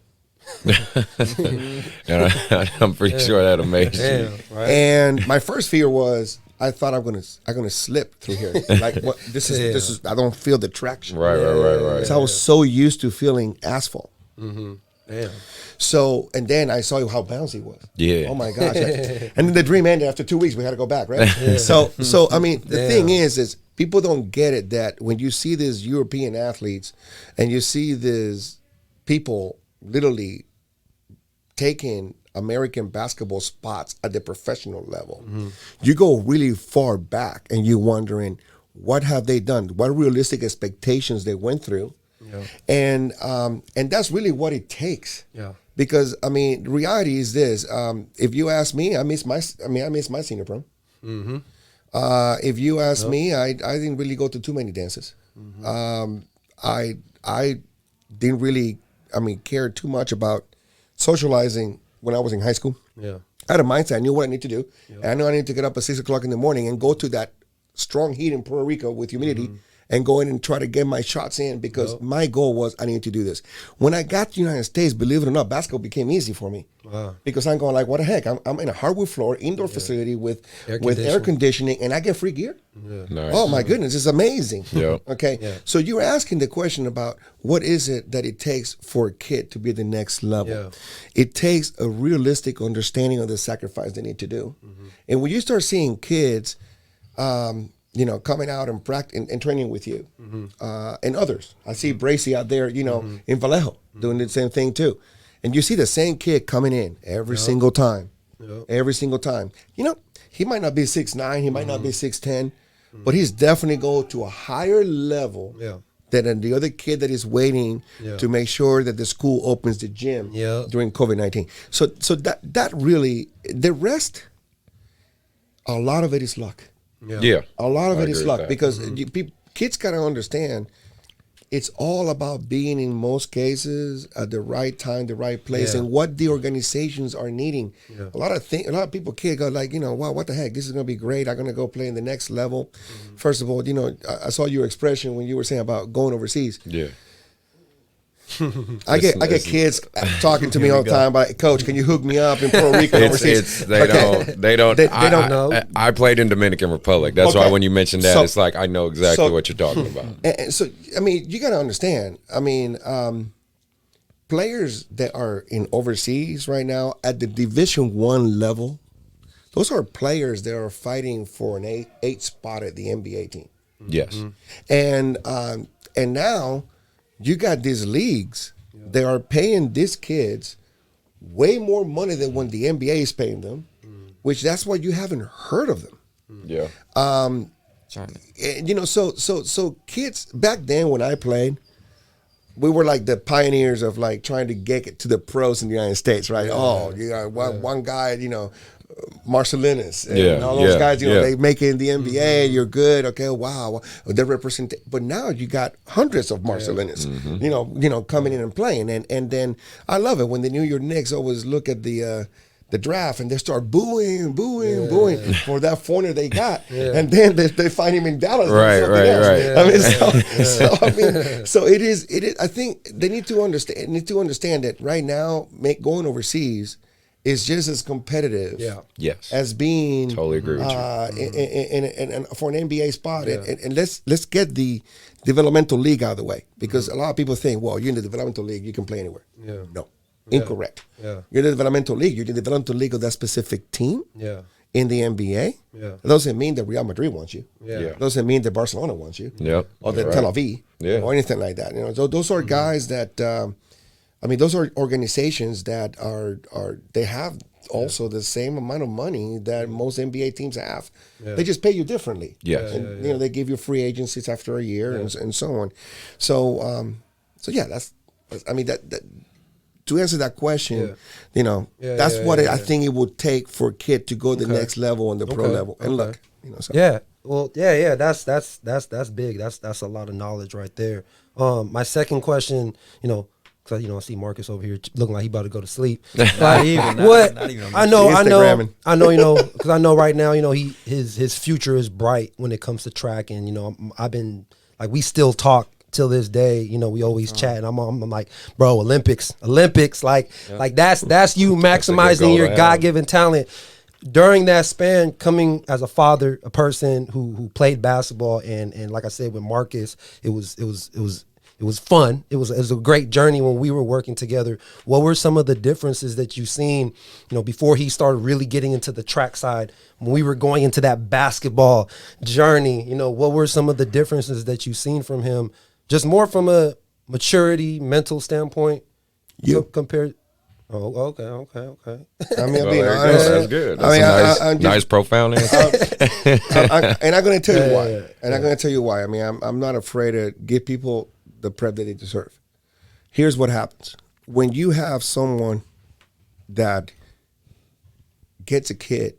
And I'm pretty sure that amazed you. Damn, right? And my first fear was I thought I'm gonna slip through here. Like what this is I don't feel the traction. Right. Because I was so used to feeling asphalt. Damn. So, and then I saw how bouncy it was. Yeah. Oh my gosh. And then the dream ended after 2 weeks. We had to go back, right? So I mean, the thing is people don't get it that when you see these European athletes and you see these people literally taking American basketball spots at the professional level, you go really far back and you're wondering, what have they done? What realistic expectations they went through? And that's really what it takes. Yeah. Because I mean, the reality is this: if you ask me, I miss my senior prom. If you ask me, I didn't really go to too many dances. I didn't really, care too much about socializing when I was in high school. Yeah. I had a mindset. I knew what I need to do. And I knew I needed to get up at 6 o'clock in the morning and go to that strong heat in Puerto Rico with humidity and go in and try to get my shots in because my goal was I need to do this. When I got to the United States, believe it or not, basketball became easy for me. Wow. Because I'm going like, what the heck? I'm in a hardwood floor, indoor facility with air conditioning, and I get free gear. Nice. Oh my goodness, it's amazing. Yeah. Okay. Yeah. So you were asking the question about what is it that it takes for a kid to be at the next level. Yeah. It takes a realistic understanding of the sacrifice they need to do. And when you start seeing kids coming out and practice and training with you, and others. I see Bracy out there, in Vallejo doing the same thing too. And you see the same kid coming in every single time. Every single time. He might not be 6'9", he might not be 6'10", but he's definitely going to a higher level than the other kid that is waiting to make sure that the school opens the gym during COVID-19. So that really, the rest, a lot of it is luck. Yeah. A lot of I it is agree luck with that. because kids got to understand it's all about being in most cases at the right time, the right place, and what the organizations are needing. A lot of people kids go like, wow, what the heck? This is going to be great. I'm going to go play in the next level. First of all, I saw your expression when you were saying about going overseas. Yeah. I get kids talking to me all the time about, Coach, can you hook me up in Puerto Rico overseas? They don't know. I played in Dominican Republic. That's why when you mentioned that, it's like I know exactly what you're talking about. And so, you got to understand. Players that are in overseas right now at the Division I level, those are players that are fighting for an eight spot at the NBA team. Yes. And now you got these leagues that are paying these kids way more money than when the NBA is paying them, which that's why you haven't heard of them. Yeah. So kids back then when I played, we were like the pioneers of like trying to get it to the pros in the United States, right? You got one guy, Marcellinus and all those guys, they make it in the NBA, you're good, okay, wow. They represent, but now you got hundreds of Marcellinus, coming in and playing. And then I love it when the New York Knicks always look at the draft and they start booing for that foreigner they got, and then they find him in Dallas. Right. So it is. I think they need to understand that right now, going overseas is just as competitive. Yes. As being Totally agree with you. And for an NBA spot, and let's get the developmental league out of the way, because a lot of people think, well, you're in the developmental league, you can play anywhere. No. Incorrect. You're in the developmental league. You're in the developmental league of that specific team in the NBA, it doesn't mean that Real Madrid wants you. It doesn't mean that Barcelona wants you. Or that Tel Aviv. Or anything like that. You know, so those are guys that, those are organizations that they have also the same amount of money that most NBA teams have. They just pay you differently. And, you know, they give you free agencies after a year and so on. So, that's that to answer that question, you know, that's what I think it would take for a kid to go to the next level on the pro level. And look, you know, so. That's big. That's a lot of knowledge right there. My second question, you know, because I see Marcus over here looking like he about to go to sleep. Not even. I know, you know, because I know right now, you know, his future is bright when it comes to track, and you know, I've been like, we still talk till this day. You know, we always chat, and I'm like, bro, Olympics, like that's you maximizing your God-given talent. During that span, coming as a father, a person who played basketball, and like I said with Marcus, it was fun. It was a great journey when we were working together. What were some of the differences that you've seen, you know, before he started really getting into the track side, when we were going into that basketball journey? You know, what were some of the differences that you've seen from him, just more from a maturity, mental standpoint, compared? Oh, okay. I mean, I'm being honest. That's good. That's a nice, profound answer. And I'm going to tell you why. I'm going to tell you why. I mean, I'm not afraid to give people the prep that they deserve. Here's what happens. When you have someone that gets a kid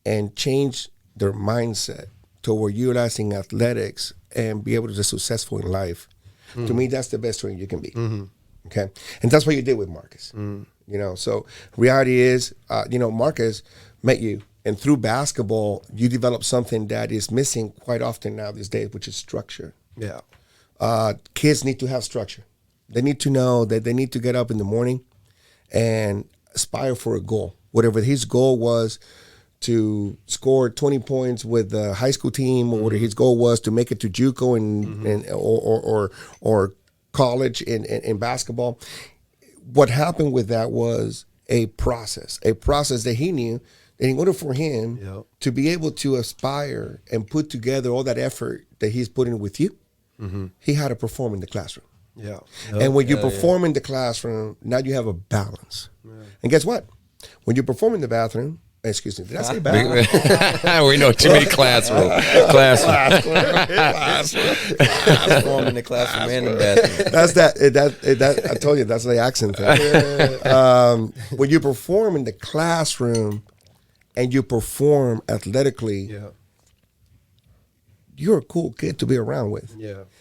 and change their mindset toward utilizing athletics and be able to be successful in life, to me, that's the best trainer you can be. Okay, and that's what you did with Marcus. You know, so reality is, you know, Marcus met you, and through basketball, you develop something that is missing quite often now these days, which is structure. Kids need to have structure. They need to know that they need to get up in the morning and aspire for a goal. Whatever his goal was to score 20 points with the high school team, or whatever his goal was to make it to JUCO or college in basketball. What happened with that was a process that he knew that in order for him to be able to aspire and put together all that effort that he's putting with you, he had to perform in the classroom. And when you perform in the classroom, now you have a balance. And guess what? When you perform in the bathroom, excuse me, did I say bathroom? We know too many classroom. Perform in the classroom and the bathroom. That's that. I told you that's the accent thing. When you perform in the classroom and you perform athletically, you're a cool kid to be around with.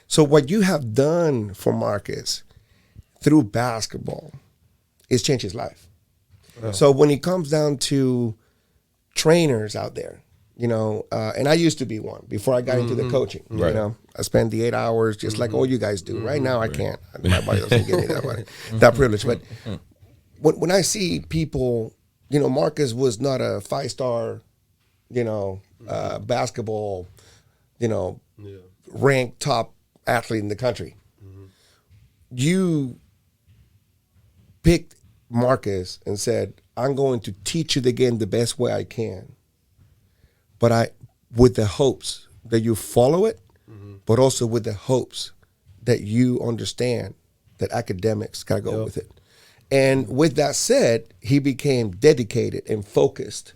So what you have done for Marcus through basketball is change his life. So when it comes down to trainers out there, you know, and I used to be one before I got into the coaching. You know, I spent the 8 hours just like all you guys do. Right now, I can't. My body doesn't give me that privilege. But when I see people, you know, Marcus was not a 5-star, you know, basketball, you know, ranked top athlete in the country. You picked Marcus and said, I'm going to teach you the game the best way I can, but with the hopes that you follow it, but also with the hopes that you understand that academics gotta go with it. And with that said, he became dedicated and focused.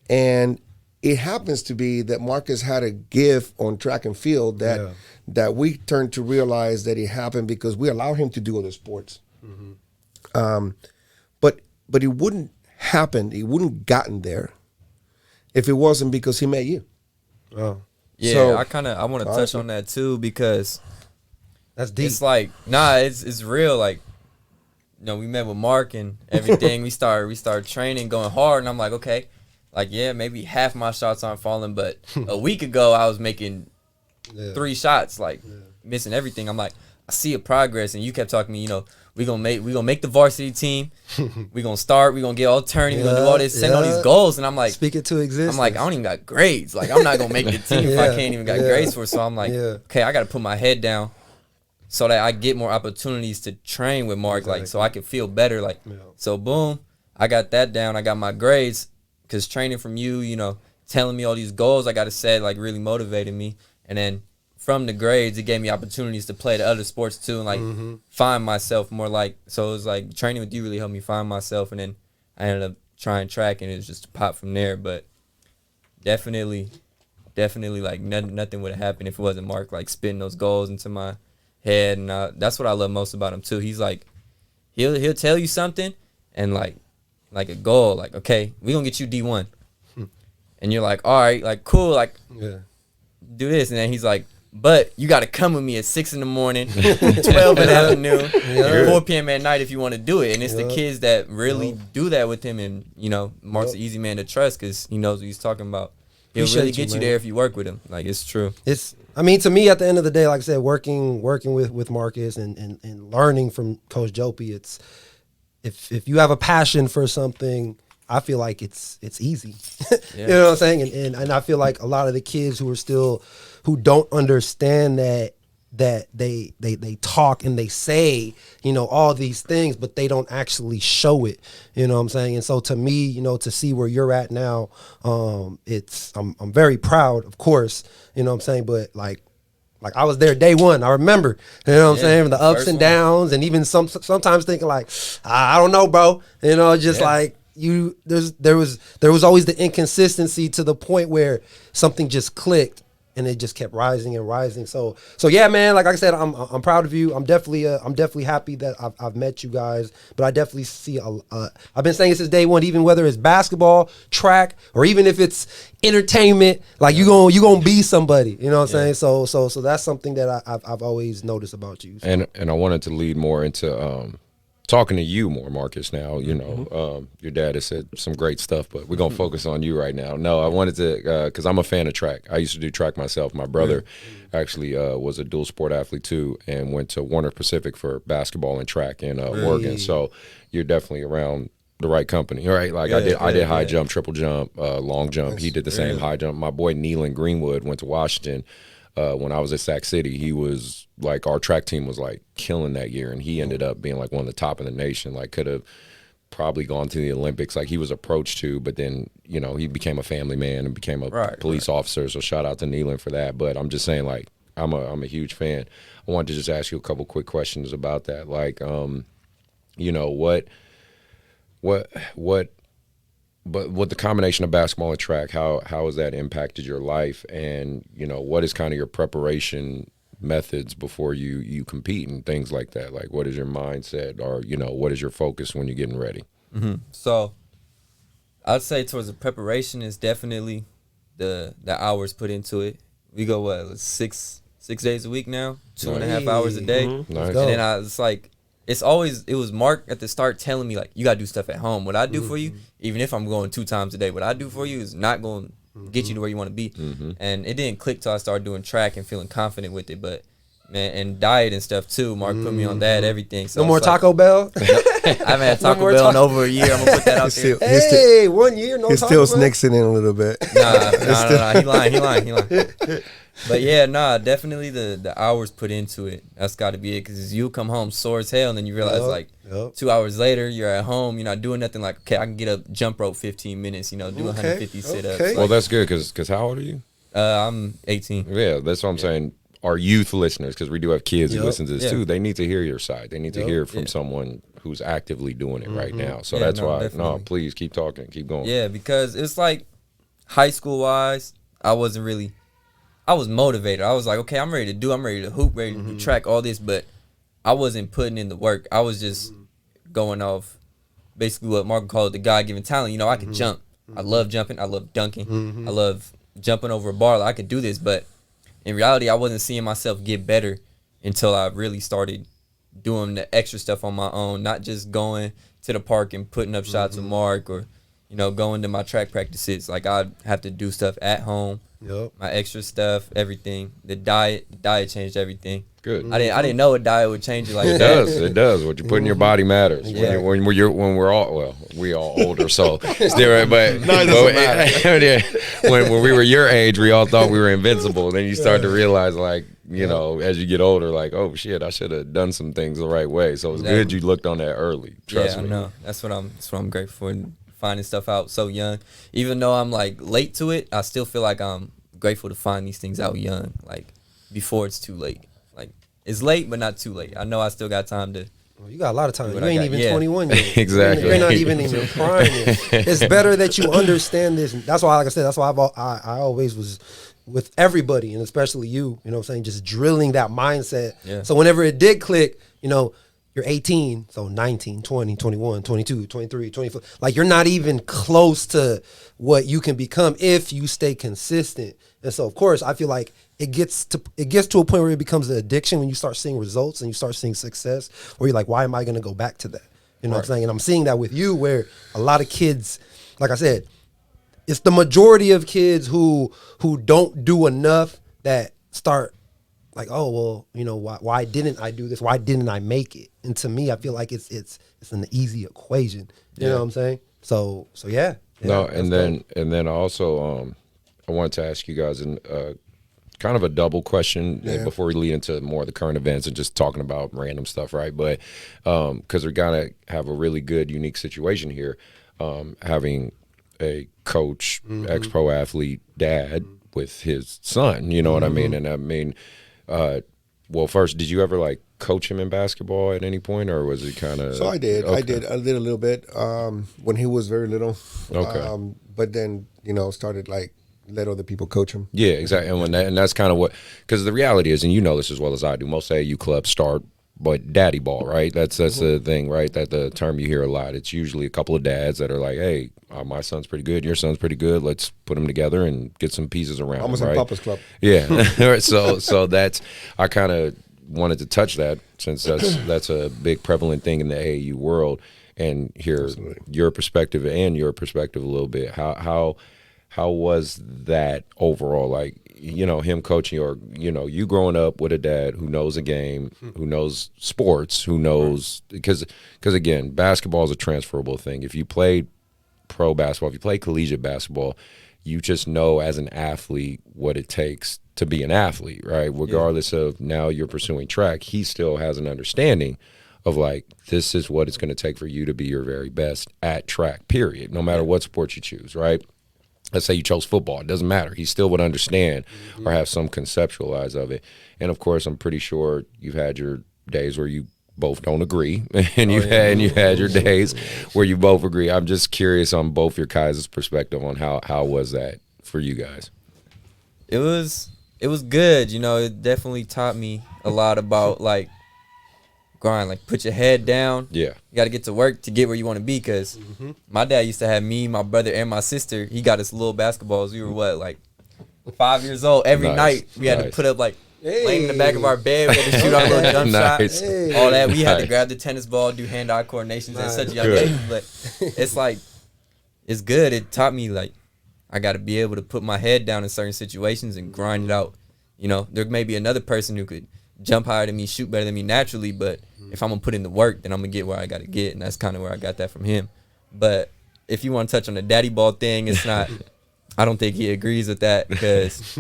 And it happens to be that Marcus had a gift on track and field that we turned to realize that it happened because we allowed him to do other sports. But it wouldn't happen, he wouldn't gotten there if it wasn't because he met you. Yeah, so, I want to touch on that too, because that's deep. It's like, it's real. Like, you know, we met with Mark and everything. we start training, going hard, and I'm like, okay, like, yeah, maybe half my shots aren't falling, but a week ago I was making 3 shots, like missing everything. I'm like, I see a progress, and you kept talking to me, you know, we gonna make the varsity team. We gonna start. We gonna get all turning. We gonna do all this, setting all these goals. And I'm like, speak it to existence. I'm like, I don't even got grades. Like, I'm not gonna make the team if I can't even got grades for it. So I'm like, okay, I gotta put my head down so that I get more opportunities to train with Mark, like, so I can feel better. Like, so boom, I got that down. I got my grades. because training from you, you know, telling me all these goals I got to set, like really motivated me. And then from the grades, it gave me opportunities to play the other sports too and like find myself more like, so it was like training with you really helped me find myself. And then I ended up trying track and it was just a pop from there. But definitely like nothing would have happened if it wasn't Mark like spitting those goals into my head. And that's what I love most about him too. He's like, he'll tell you something and like a goal, like, okay, we gonna get you D1. And you're like, all right, like, cool, like, do this. And then he's like, but you got to come with me at 6 in the morning, 12 in the afternoon, and 4 p.m. at night if you want to do it. And it's the kids that really do that with him. And, you know, Mark's an easy man to trust because he knows what he's talking about. He'll really get you there if you work with him. Like, it's true. I mean, to me, at the end of the day, like I said, working with Marcus and learning from Coach Jopie, it's if you have a passion for something, I feel like it's easy. You know what I'm saying? And I feel like a lot of the kids who don't understand that they talk and they say, you know, all these things, but they don't actually show it. You know what I'm saying? And so to me, you know, to see where you're at now, I'm very proud, of course, you know what I'm saying? But like I was there day one. I remember, you know what I'm saying? The ups and downs, and even sometimes thinking like, I don't know, bro. You know, just like there was always the inconsistency to the point where something just clicked and it just kept rising and rising. So yeah, man. Like I said, I'm proud of you. I'm definitely happy that I've met you guys. But I definitely see I've been saying it since day one. Even whether it's basketball, track, or even if it's entertainment, like you gonna be somebody. You know what I'm saying? So that's something that I've always noticed about you. So. And I wanted to lead more into talking to you more, Marcus. Now, you know, your dad has said some great stuff, but we're gonna focus on you right now. No, I wanted to because I'm a fan of track. I used to do track myself. My brother actually was a dual sport athlete too, and went to Warner Pacific for basketball and track in Oregon. So you're definitely around the right company, right? Like I did high jump, triple jump, long jump. He did the same high jump. My boy Nealon Greenwood went to Washington. When I was at Sac City, he was like, our track team was like killing that year, and he ended up being like one of the top in the nation. Like could have probably gone to the Olympics. Like he was approached to, but then, you know, he became a family man and became a police officer. So shout out to Nealon for that. But I'm just saying, like, I'm a huge fan. I wanted to just ask you a couple quick questions about that. Like, you know, but with the combination of basketball and track, how has that impacted your life? And, you know, what is kind of your preparation methods before you compete and things like that? Like, what is your mindset, or, you know, what is your focus when you're getting ready? So I'd say towards the preparation is definitely the hours put into it. We go, 6 days a week now, 2.5 hours a day. Nice. And then I was like, it was Mark at the start telling me, like, you got to do stuff at home. What I do for you, even if I'm going 2 times a day, what I do for you is not going to get you to where you want to be. And it didn't click till I started doing track and feeling confident with it. But, man, and diet and stuff, too. Mark put me on that, everything. So no more Taco Bell? I haven't had Taco Bell in over a year. I'm going to put that out there. Hey, 1 year, no Taco Bell? He's still snixing in a little bit. Nah. He lying. But yeah, definitely the hours put into it. That's got to be it, because you come home sore as hell, and then you realize 2 hours later you're at home, you're not doing nothing. Like, okay, I can get up, jump rope 15 minutes, you know, do 150 sit-ups. Okay. Well, that's good, because how old are you? I'm 18. Yeah, that's what I'm saying. Our youth listeners, because we do have kids who listen to this too, they need to hear your side. They need to hear from someone who's actively doing it right now. So that's why, definitely. Please keep talking, keep going. Yeah, because it's like high school-wise, I was motivated. I was like, okay, I'm ready to hoop, ready to do track, all this, but I wasn't putting in the work. I was just going off basically what Mark called the God-given talent. You know, I could jump. I love jumping. I love dunking. I love jumping over a bar. Like, I could do this, but in reality, I wasn't seeing myself get better until I really started doing the extra stuff on my own, not just going to the park and putting up shots with Mark, or, you know, going to my track practices. Like, I'd have to do stuff at home. My extra stuff, everything. The diet changed everything. Good. I didn't know a diet would change it like it that. It does. What you put in your body matters. Yeah. When we're all, well, we all older, so still, but when we were your age, we all thought we were invincible. Then you start to realize, like, you know, as you get older, like, oh shit, I should have done some things the right way. So it's good you looked on that early. Trust me. I know. That's what I'm grateful for. finding stuff out so young. Even though I'm like late to it, I still feel like I'm grateful to find these things out young, like before it's too late. Like it's late, but not too late. I know I still got time to. Well, you got a lot of time. Do You what I ain't got. even Yeah. 21 yet. Exactly. You're not even in your prime yet. It's better that you understand this. That's why, like I said, that's why I always was with everybody, and especially you, you know what I'm saying, just drilling that mindset. Yeah. So whenever it did click, you know, you're 18, so 19, 20, 21, 22, 23, 24. Like, you're not even close to what you can become if you stay consistent. And so, of course, I feel like it gets to a point where it becomes an addiction when you start seeing results and you start seeing success, where you're like, why am I going to go back to that? You know what I'm saying? And I'm seeing that with you, where a lot of kids, like I said, it's the majority of kids who don't do enough that start like, oh, well, you know, why didn't I do this? Why didn't I make it? And to me, I feel like it's an easy equation. You know what I'm saying? So yeah. No, and then also I wanted to ask you guys kind of a double question before we lead into more of the current events and just talking about random stuff, right? But because we're gonna have a really good, unique situation here, having a coach, ex-pro athlete dad with his son. You know what I mean? And I mean, well, first, did you ever like coach him in basketball at any point, or was it kind of? So I did. Okay. I did a little bit when he was very little. Okay. But then, you know, started like let other people coach him. Yeah, exactly. And that's kind of what, because the reality is, and you know this as well as I do, most AAU clubs start but daddy ball, right? That's the thing, right? That the term you hear a lot. It's usually a couple of dads that are like, hey, my son's pretty good, your son's pretty good, let's put them together and get some pieces around Almost him, like right? Papa's Club. Yeah. So that's, I kind of wanted to touch that, since that's a big prevalent thing in the AAU world, and hear your perspective and your perspective a little bit. How was that overall? Like, you know, him coaching, or, you know, you growing up with a dad who knows a game, who knows sports, who knows, because again, basketball is a transferable thing. If you played pro basketball, if you play collegiate basketball, you just know as an athlete what it takes to be an athlete, right? Regardless of now you're pursuing track, he still has an understanding of like, this is what it's going to take for you to be your very best at track, period, no matter what sport you choose, right? Let's say you chose football. It doesn't matter. He still would understand or have some conceptualize of it. And, of course, I'm pretty sure you've had your days where you both don't agree, and you've had your days where you both agree. I'm just curious on both your guys' perspective on how was that for you guys? It was good. You know, it definitely taught me a lot about, like, grind. Like, put your head down. Yeah. You got to get to work to get where you want to be, because my dad used to have me, my brother, and my sister. He got us little basketballs. We were, like 5 years old. Every night we had to put up, like, laying in the back of our bed. We had to shoot our little jump shots. All that. We had to grab the tennis ball, do hand-eye coordinations at such a young age. But it's like, it's good. It taught me, like, I got to be able to put my head down in certain situations and grind it out. You know, there may be another person who could jump higher than me, shoot better than me naturally, but if I'm going to put in the work, then I'm going to get where I got to get, and that's kind of where I got that from him. But if you want to touch on the daddy ball thing, it's not – I don't think he agrees with that, because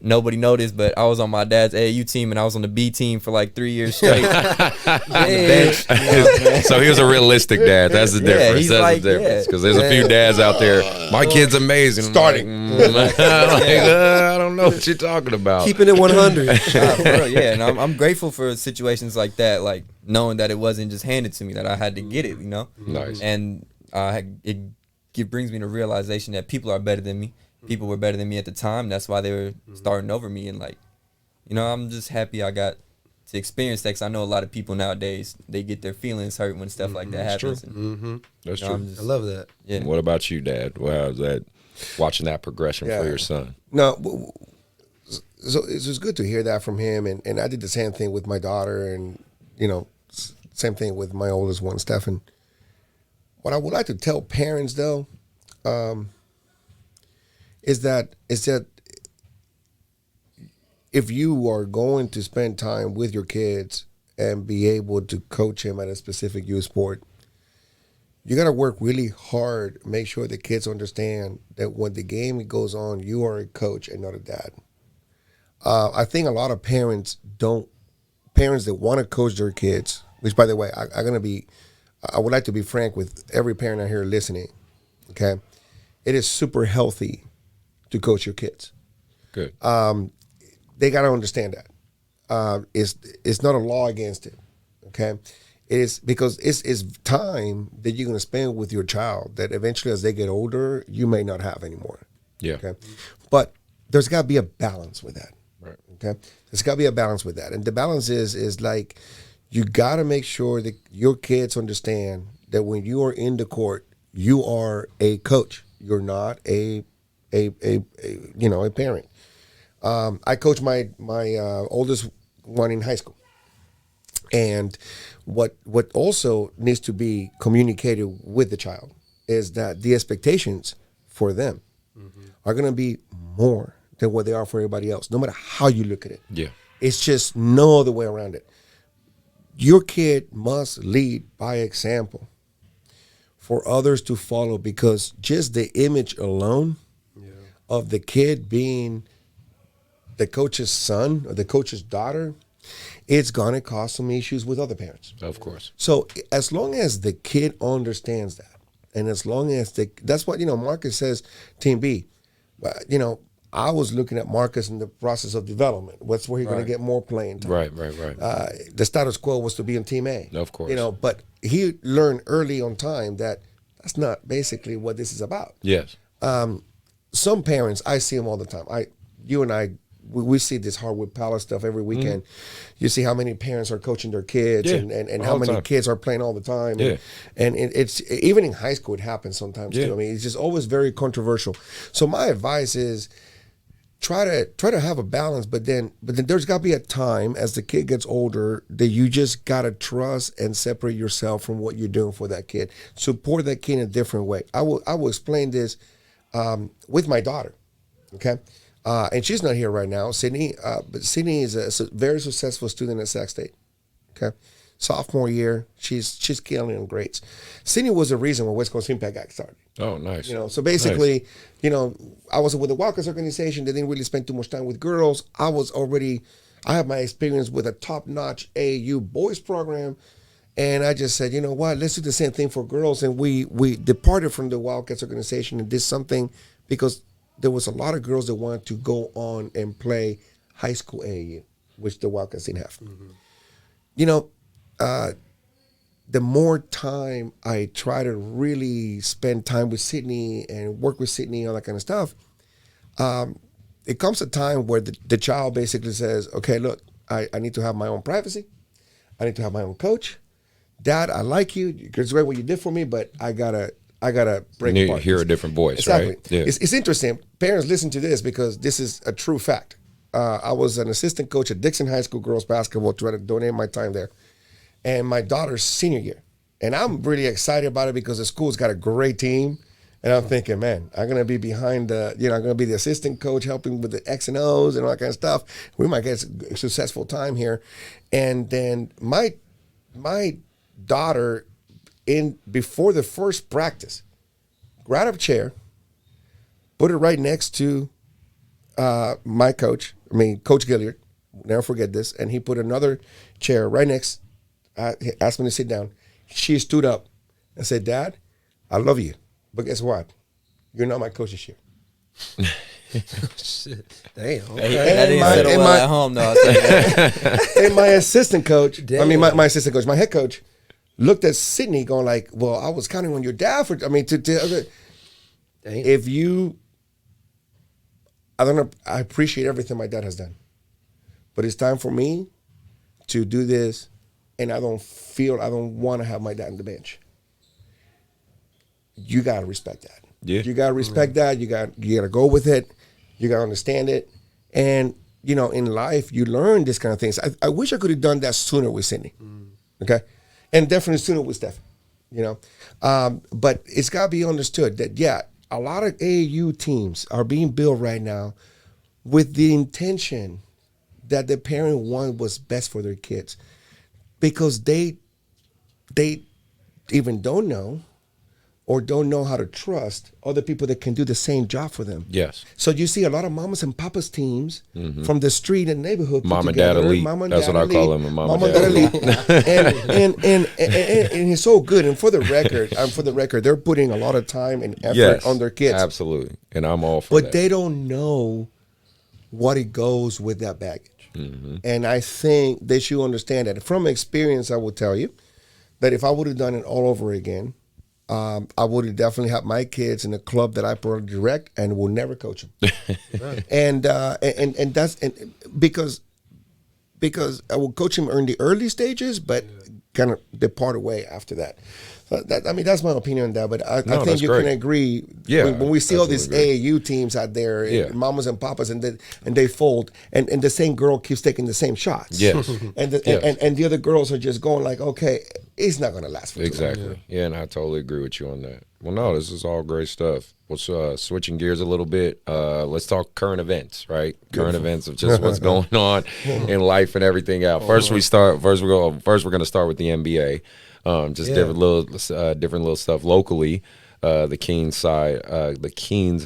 nobody noticed, but I was on my dad's AAU team, and I was on the B team for like 3 years straight on the bench. So he was a realistic dad. That's the difference. he's That's like, the difference. Because there's a few dads out there, my kid's amazing. I'm Starting. like, I don't know what you're talking about. Keeping it 100. For real, yeah, and I'm grateful for situations like that, like knowing that it wasn't just handed to me, that I had to get it, you know? Nice. And it brings me to realization that people are better than me. People were better than me at the time. That's why they were starting over me. And, like, you know, I'm just happy I got to experience that, because I know a lot of people nowadays, they get their feelings hurt when stuff like that happens. And, That's you know, true. I love that. yeah. What about you, Dad? How's that, watching that progression for your son? No, so it's just good to hear that from him. And I did the same thing with my daughter, and, you know, same thing with my oldest one, Stefan. What I would like to tell parents, though, is that if you are going to spend time with your kids and be able to coach him at a specific youth sport, you got to work really hard, make sure the kids understand that when the game goes on, you are a coach and not a dad. I think a lot of parents that want to coach their kids, which, by the way, I'm going to be I would like to be frank with every parent out here listening. Okay, it is super healthy to coach your kids. Good. They got to understand that. It's not a law against it. Okay, it is because it's time that you're going to spend with your child that eventually, as they get older, you may not have anymore. Yeah. Okay, but there's got to be a balance with that. Right. Okay, there's got to be a balance with that, and the balance is like you got to make sure that your kids understand that when you are in the court, you are a coach. You're not a parent. I coach my oldest one in high school, and what also needs to be communicated with the child is that the expectations for them are going to be more than what they are for everybody else, no matter how you look at it. Yeah. It's just no other way around it. Your kid must lead by example for others to follow, because just the image alone of the kid being the coach's son or the coach's daughter, it's going to cause some issues with other parents. Of course. So as long as the kid understands that, and as long as that's what, Marcus says, Team B, I was looking at Marcus in the process of development. What's where he's going to get more playing time. Right. The status quo was to be in Team A. Of course. But he learned early on time that that's not basically what this is about. Yes. Some parents, I see them all the time. You and I, we see this hardwood palace stuff every weekend. You see how many parents are coaching their kids, and how many kids are playing all the time. Yeah. And it's even in high school it happens sometimes too. I mean, it's just always very controversial. So my advice is try to have a balance, but then there's got to be a time as the kid gets older that you just got to trust and separate yourself from what you're doing for that kid. Support that kid in a different way. I will explain this with my daughter, okay? And she's not here right now, Sydney, but Sydney is a very successful student at Sac State, okay? Sophomore year, she's killing it in grades. Sydney was the reason when West Coast Impact got started. Oh, nice. So basically, I was with the Walkers organization. They didn't really spend too much time with girls. I had my experience with a top-notch AAU boys program, and I just said, you know what, let's do the same thing for girls. And we departed from the Wildcats organization and did something because there was a lot of girls that wanted to go on and play high school AAU, which the Wildcats didn't have. The more time I try to really spend time with Sydney and work with Sydney and all that kind of stuff, it comes a time where the child basically says, okay, look, I need to have my own privacy. I need to have my own coach. Dad, I like you. It's great what you did for me, but I gotta break you apart. hear a different voice, exactly. right? Yeah. It's interesting. Parents, listen to this because this is a true fact. I was an assistant coach at Dixon High School girls basketball, trying to donate my time there. And my daughter's senior year. And I'm really excited about it because the school's got a great team. And I'm thinking, man, I'm going to be behind I'm going to be the assistant coach helping with the X and O's and all that kind of stuff. We might get a successful time here. And then my daughter, before the first practice, grabbed a chair, put it right next to my coach, Coach Gilliard. Never forget this. And he put another chair right next. He asked me to sit down. She stood up and said, Dad, I love you. But guess what? You're not my coach this year. Shit. Damn. Hey, that didn't settle well at home, though. I'll tell you that. And my assistant coach, Damn. my assistant coach, my head coach, looked at Sydney going like, well, I was counting on your dad for, Damn. if you, I don't know, I appreciate everything my dad has done. But it's time for me to do this. And I don't want to have my dad on the bench. You got to respect that. Yeah. You got to respect that. You got to go with it. You got to understand it. And, in life, you learn this kind of things. I wish I could have done that sooner with Sydney. Okay? And definitely sooner with Steph. But it's got to be understood that, a lot of AAU teams are being built right now with the intention that the parent wanted was best for their kids. Because they even don't know or don't know how to trust other people that can do the same job for them. Yes. So you see a lot of mamas and papas teams from the street and neighborhood. Mom and Dad Elite. That's what I call them. Mom and Dad Elite. and it's so good. And for the record, they're putting a lot of time and effort on their kids. Absolutely. And I'm all for that. But they don't know what it goes with that baggage. And I think they should understand that. From experience, I will tell you that if I would have done it all over again, I would have definitely had my kids in a club that I probably direct and will never coach them. and that's because I will coach them in the early stages, but kind of depart away after that. That's my opinion on that. But I think you can agree. Yeah, when we see all these AAU teams out there, mamas and papas, and they fold, and the same girl keeps taking the same shots. Yes. and the other girls are just going like, okay, it's not going to last for too long. Exactly. Yeah, and I totally agree with you on that. Well, no, this is all great stuff. Well, switching gears a little bit, let's talk current events, right? Current events of just what's going on in life and everything out. First, we're going to start with the NBA. Different little stuff locally. The Kings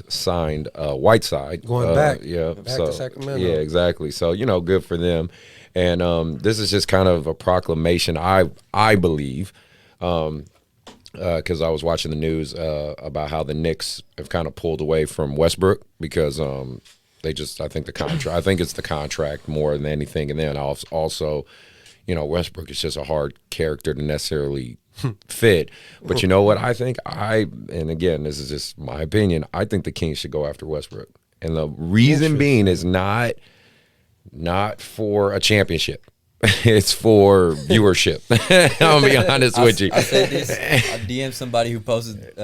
signed Whiteside. Going back. Back to Sacramento. Yeah, exactly. So, good for them. And this is just kind of a proclamation, I believe, because I was watching the news about how the Knicks have kind of pulled away from Westbrook because I think it's the contract more than anything. And then also, Westbrook is just a hard character to necessarily fit. But you know what? I think and again, this is just my opinion, I think the Kings should go after Westbrook. And the reason being is not for a championship. It's for viewership. I'll be honest with you. I said this. I DM'd somebody who posted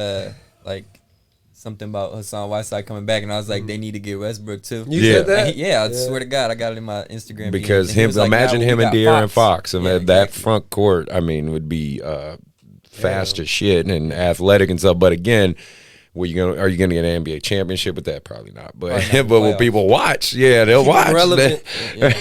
something about Hassan Whiteside coming back, and I was like, they need to get Westbrook too. You said that? Yeah, I swear to God, I got it in my Instagram. Because DM, imagine him and De'Aaron Fox. Yeah, that front court, would be fast as shit and athletic and stuff. But again, are you gonna get an NBA championship with that? Probably not. But will people watch? Yeah, they'll watch. Relevant.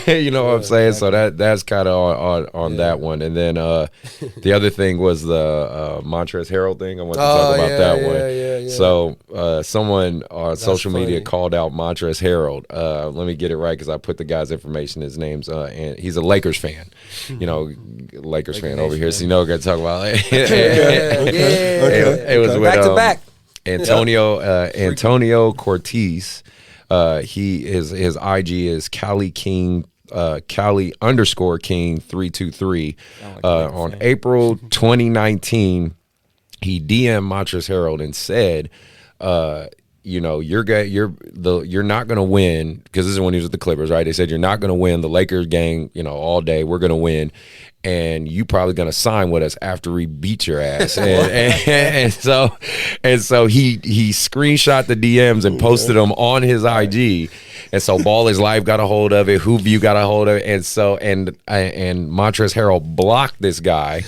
You know what I'm saying? So that's kind of on that one. And then the other thing was the Montrezl Harrell thing. I want to talk about that one. Yeah. So someone on social media funny. called out Montrezl Harrell. Let me get it right because I put the guy's information, his name's, and he's a Lakers fan. Lakers fan over here. So got to talk about it. It was with, back to back. Antonio Cortez, his IG is Cali King, Cali _King 323. On April 2019, he DM'd Montrezl Harrell and said, you're not gonna win, because this is when he was with the Clippers, right? They said you're not gonna win the Lakers gang, all day. We're gonna win. And you probably gonna sign with us after we beat your ass, and so he screenshot the DMs and posted them on his IG, and so Ball is Life got a hold of it, Hoopview got a hold of it, and Montrezl Harrell blocked this guy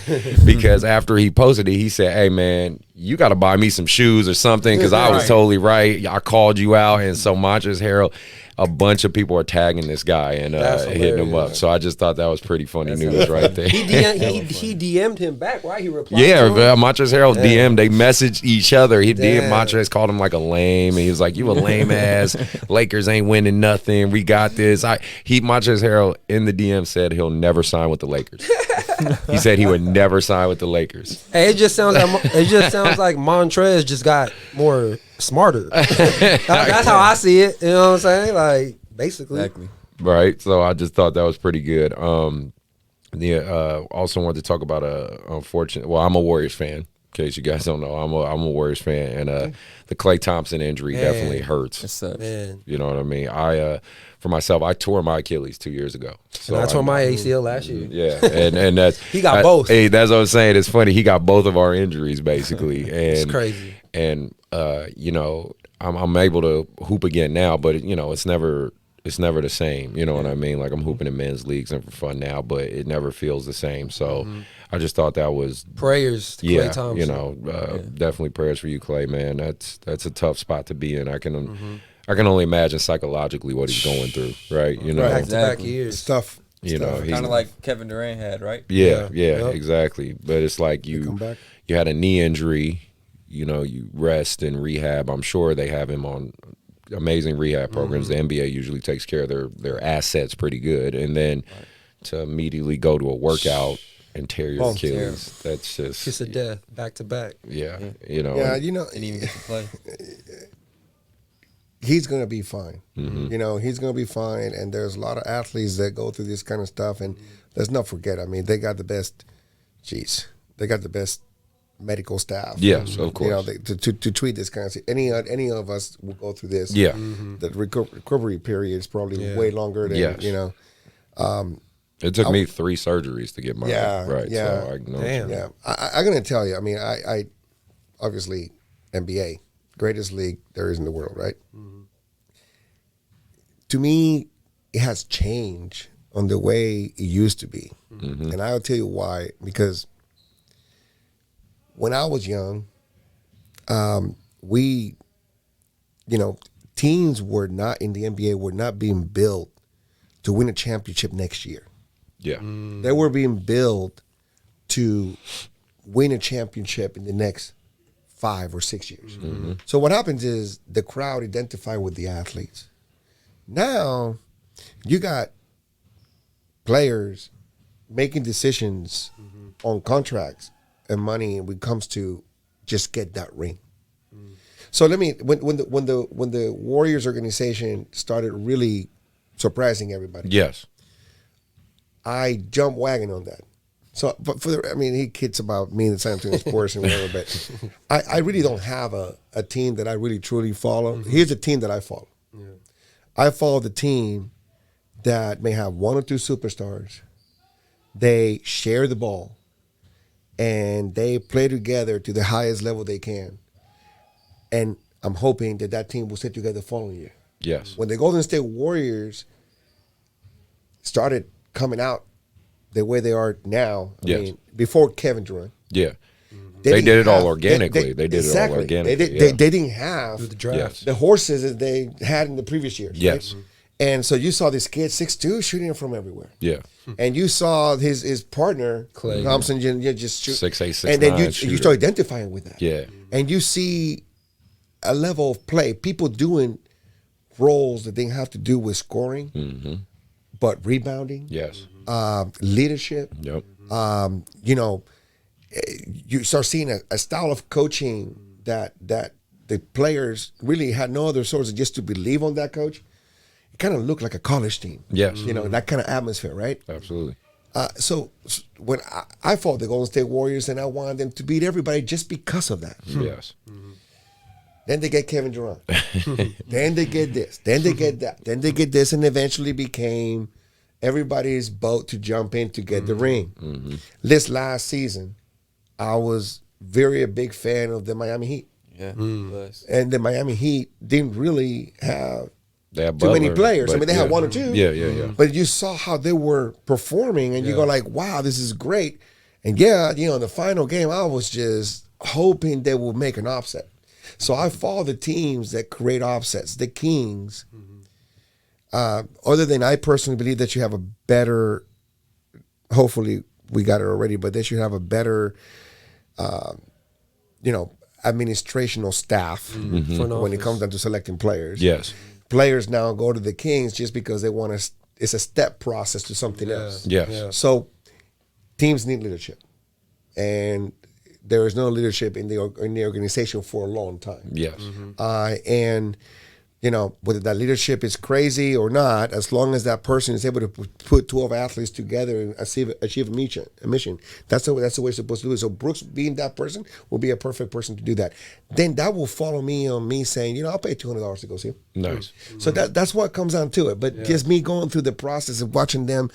because after he posted it, he said, "Hey man, you got to buy me some shoes or something because I was totally right. I called you out," and so Montrezl Harrell. A bunch of people are tagging this guy and hitting him up. So I just thought that was pretty funny news right there. He DM'd him back, right? He replied. Yeah, Montrezl Harrell DM'd. They messaged each other. He did. Montrezl called him like a lame, and he was like, "You a lame ass. Lakers ain't winning nothing. We got this." Montrezl Harrell in the DM said he'll never sign with the Lakers. He said he would never sign with the Lakers. Hey, it just sounds like Montrez just got more smarter. That's how I see it. You know what I'm saying? Like basically. Exactly. Right. So I just thought that was pretty good. Also wanted to talk about unfortunate. Well, I'm a Warriors fan. In case you guys don't know, I'm a Warriors fan, and the Klay Thompson injury definitely hurts. It sucks. Man. You know what I mean? For myself, I tore my Achilles 2 years ago. So and I tore my ACL last year. Yeah, and that's he got both. Hey, that's what I'm saying. It's funny. He got both of our injuries basically, and it's crazy. And I'm able to hoop again now, but it's never the same. You know what I mean? Like I'm hooping in men's leagues and for fun now, but it never feels the same. So I just thought that was prayers to Klay Thompson. Definitely prayers for you, Klay, man. That's a tough spot to be in. I can only imagine psychologically what he's going through, right? Back to back years. It's tough. He's kind of like Kevin Durant had, right? Yeah, exactly. But it's like you had a knee injury. you rest and rehab. I'm sure they have him on amazing rehab programs. The NBA usually takes care of their assets pretty good, and then to immediately go to a workout and tear your Achilles, that's just kiss of death, back to back. Yeah, Yeah, Didn't even get to play. He's going to be fine. Mm-hmm. He's going to be fine. And there's a lot of athletes that go through this kind of stuff. And let's not forget, I mean, they got the best, they got the best medical staff. Yes, of course. To treat this kind of thing. Any of us will go through this. Yeah. The recovery period is probably way longer than, It took me 3 surgeries to get mine right. Yeah. So I know. Damn. Yeah. I'm going to tell you, I mean, I obviously, NBA, greatest league there is in the world, right? To me, it has changed on the way it used to be. And I'll tell you why. Because when I was young, teams were not in the NBA were not being built to win a championship next year. Yeah. They were being built to win a championship in the next 5 or 6 years. So what happens is the crowd identify with the athletes. Now you got players making decisions on contracts and money when it comes to just get that ring. So when the Warriors organization started really surprising everybody. Yes. I jumped wagon on that. So, but he kids about me and San Antonio sports and whatever, but I really don't have a team that I really truly follow. Here's a team that I follow. Yeah. I follow the team that may have 1 or 2 superstars. They share the ball, and they play together to the highest level they can. And I'm hoping that team will stay together the following year. Yes. When the Golden State Warriors started coming out the way they are now, I mean, before Kevin Durant. Yeah. They did it all organically. They did it all organically. They didn't have the draft. the horses that they had in the previous years. Yes. Right? And so you saw this kid, 6'2", shooting from everywhere. Yeah. And you saw his partner, Clay Thompson, just shoot. 6'8", 6'9", and then you shooter. start identifying with that. Yeah. And you see a level of play, people doing roles that didn't have to do with scoring, but rebounding. Yes. Leadership. Yep. You start seeing a style of coaching that the players really had no other source just to believe on that coach. It kind of looked like a college team. Yes. That kind of atmosphere, right? Absolutely. So when I fought the Golden State Warriors and I wanted them to beat everybody just because of that. Yes. Then they get Kevin Durant. Then they get this. Then they get that. Then they get this, and eventually became everybody's boat to jump in to get the ring. This last season, I was a big fan of the Miami Heat. Yeah. And the Miami Heat didn't really have They too many players. I mean, they had 1 or 2. Yeah. But you saw how they were performing, and you go like, wow, this is great. And in the final game, I was just hoping they would make an offset. So I follow the teams that create offsets, the Kings. Other than I personally believe that you have a better, hopefully we got it already, but they should have a better, administrational staff when it comes down to selecting players. Yes. Players now go to the Kings just because they want to. It's a step process to something else. Yes. Yeah. So teams need leadership, and there is no leadership in the organization for a long time. Yes. And whether that leadership is crazy or not, as long as that person is able to put 12 athletes together and achieve a mission, that's the way it's supposed to do it. So Brooks, being that person, will be a perfect person to do that. Then that will follow me on me saying, I'll pay $200 to go see him. Nice. So that's what comes down to it. But just me going through the process of watching them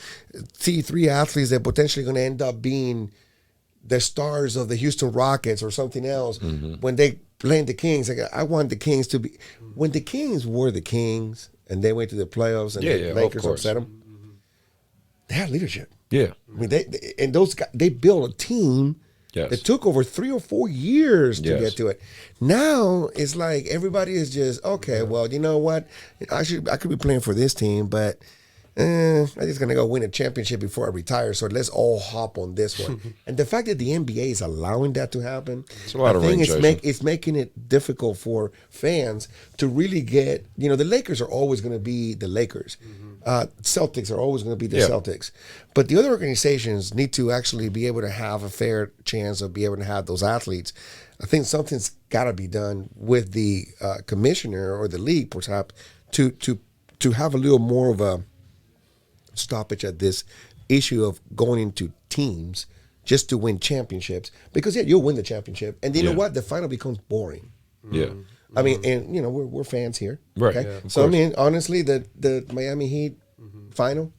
see 3 athletes that potentially going to end up being the stars of the Houston Rockets or something else when they playing the Kings. Like, I want the Kings to be when the Kings were the Kings and they went to the playoffs and the Lakers upset them. They had leadership. Yeah. I mean, those guys, they built a team that took over 3 or 4 years to get to it. Now it's like everybody is just okay. Well, you know what? I could be playing for this team, but I'm just going to go win a championship before I retire, so let's all hop on this one. And the fact that the NBA is allowing that to happen, It's a lot of ring chasing. it's making it difficult for fans to really get, the Lakers are always going to be the Lakers. Celtics are always going to be the Celtics. But the other organizations need to actually be able to have a fair chance of being able to have those athletes. I think something's got to be done with the commissioner or the league, perhaps, to have a little more of a stoppage at this issue of going into teams just to win championships. Because, you'll win the championship. And you know what? The final becomes boring. Yeah. I mean, and, we're fans here. Right. Okay? Yeah, So, I course. mean, honestly, the Miami Heat final,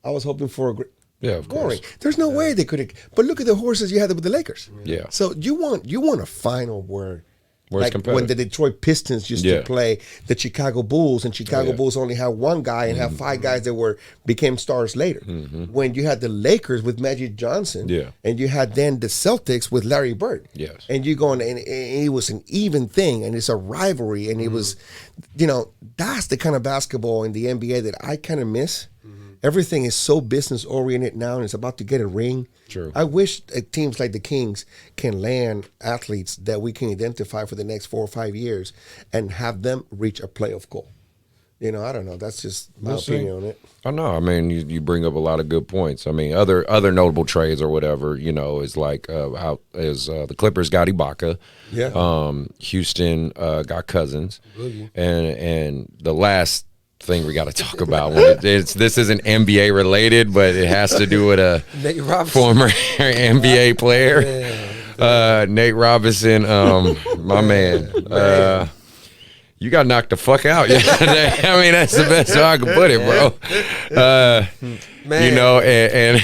I was hoping for a great. Yeah, of Boring. course. There's no way they could have. But look at the horses you had with the Lakers. Yeah. So you want a final where Where it's like when the competitive. Detroit Pistons used to play the Chicago Bulls, and Chicago Bulls only had one guy and have five guys that became stars later. When you had the Lakers with Magic Johnson, and you had then the Celtics with Larry Bird, Yes. and you going and it was an even thing, and it's a rivalry, and it was, that's the kind of basketball in the NBA that I kind of miss. Everything is so business oriented now, and it's about to get a ring. True. I wish teams like the Kings can land athletes that we can identify for the next 4 or 5 years and have them reach a playoff goal. I don't know. That's just my opinion on it. I know. I mean, you bring up a lot of good points. I mean, other notable trades or whatever, is like the Clippers got Ibaka. Yeah. Houston got Cousins. And the last thing we got to talk about, this isn't NBA related, but it has to do with a Nate Robison. former NBA player. Nate Robison, my man. You got knocked the fuck out yesterday. I mean, that's the best way I can put it, bro. And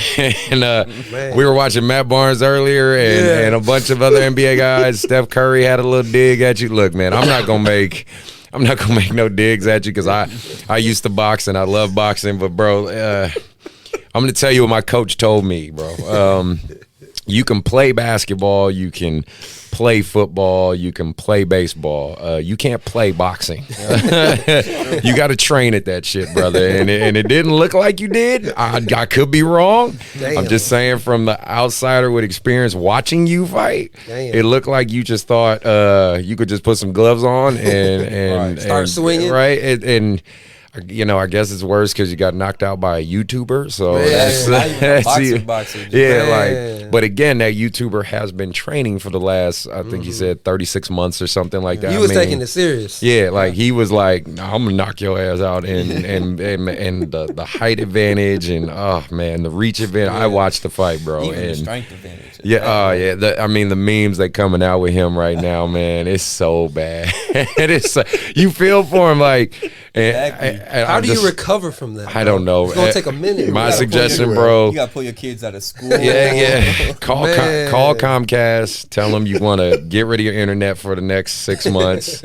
we were watching Matt Barnes earlier, and a bunch of other NBA guys. Steph Curry had a little dig at you. Look, man, I'm not gonna make no digs at you because I used to box and I love boxing, but bro, I'm gonna tell you what my coach told me, bro. You can play basketball, you can play football, you can play baseball. You can't play boxing. You got to train at that shit, brother. And it didn't look like you did. I could be wrong. Damn. I'm just saying, from the outsider with experience watching you fight, it looked like you just thought you could just put some gloves on and start swinging, right? And I guess it's worse because you got knocked out by a YouTuber. So but again, that YouTuber has been training for the last, I think he said 36 months or something like that. He was taking it serious. Yeah, like he was like, nah, I'm gonna knock your ass out, and the height advantage and the reach advantage. I watched the fight, bro, Even the and strength advantage. the memes that coming out with him right now, man, it's so bad. It's you feel for him, like. How do you recover from that? I don't know. It's gonna take a minute. My suggestion, bro. You gotta pull your kids out of school. Call Comcast. Tell them you want to get rid of your internet for the next 6 months,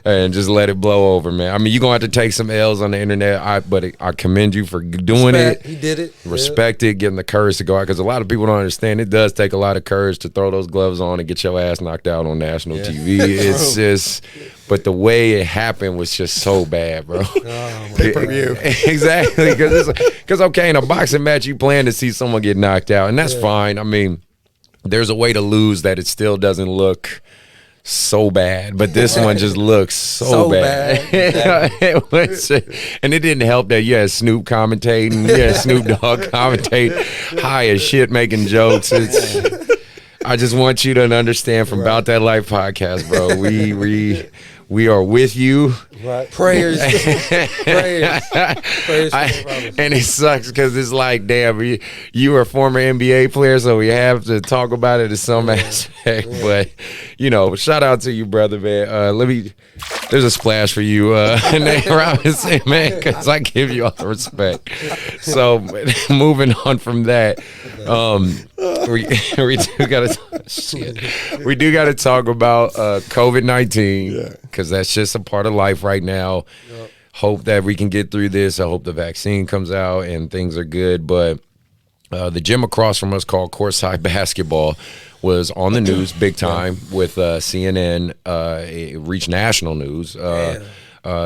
and just let it blow over, man. I mean, you're gonna have to take some L's on the internet. But I commend you for doing it. He did it. Respect it, getting the courage to go out, because a lot of people don't understand. It does take a lot of courage to throw those gloves on and get your ass knocked out on national TV. It's just. But the way it happened was just so bad, bro. Pay-per-view. Exactly. Because, okay, in a boxing match, you plan to see someone get knocked out, and that's fine. I mean, there's a way to lose that it still doesn't look so bad. But this one just looks so bad. And it didn't help that you had Snoop commentating. You had Snoop Dogg commentate, high as shit, making jokes. I just want you to understand from Bout That Life podcast, bro. We are with you. Right. Prayers. Prayers. And it sucks because it's like, damn, you were a former NBA player, so we have to talk about it in some aspect. But, shout out to you, brother, man. There's a splash for you, Nate Robison, man, because I give you all the respect. So, moving on from that, we do got to talk about COVID-19, because that's just a part of life right now. Hope that we can get through this. I hope the vaccine comes out and things are good. But the gym across from us, called Courtside Basketball, was on the news big time with CNN. It reached national news.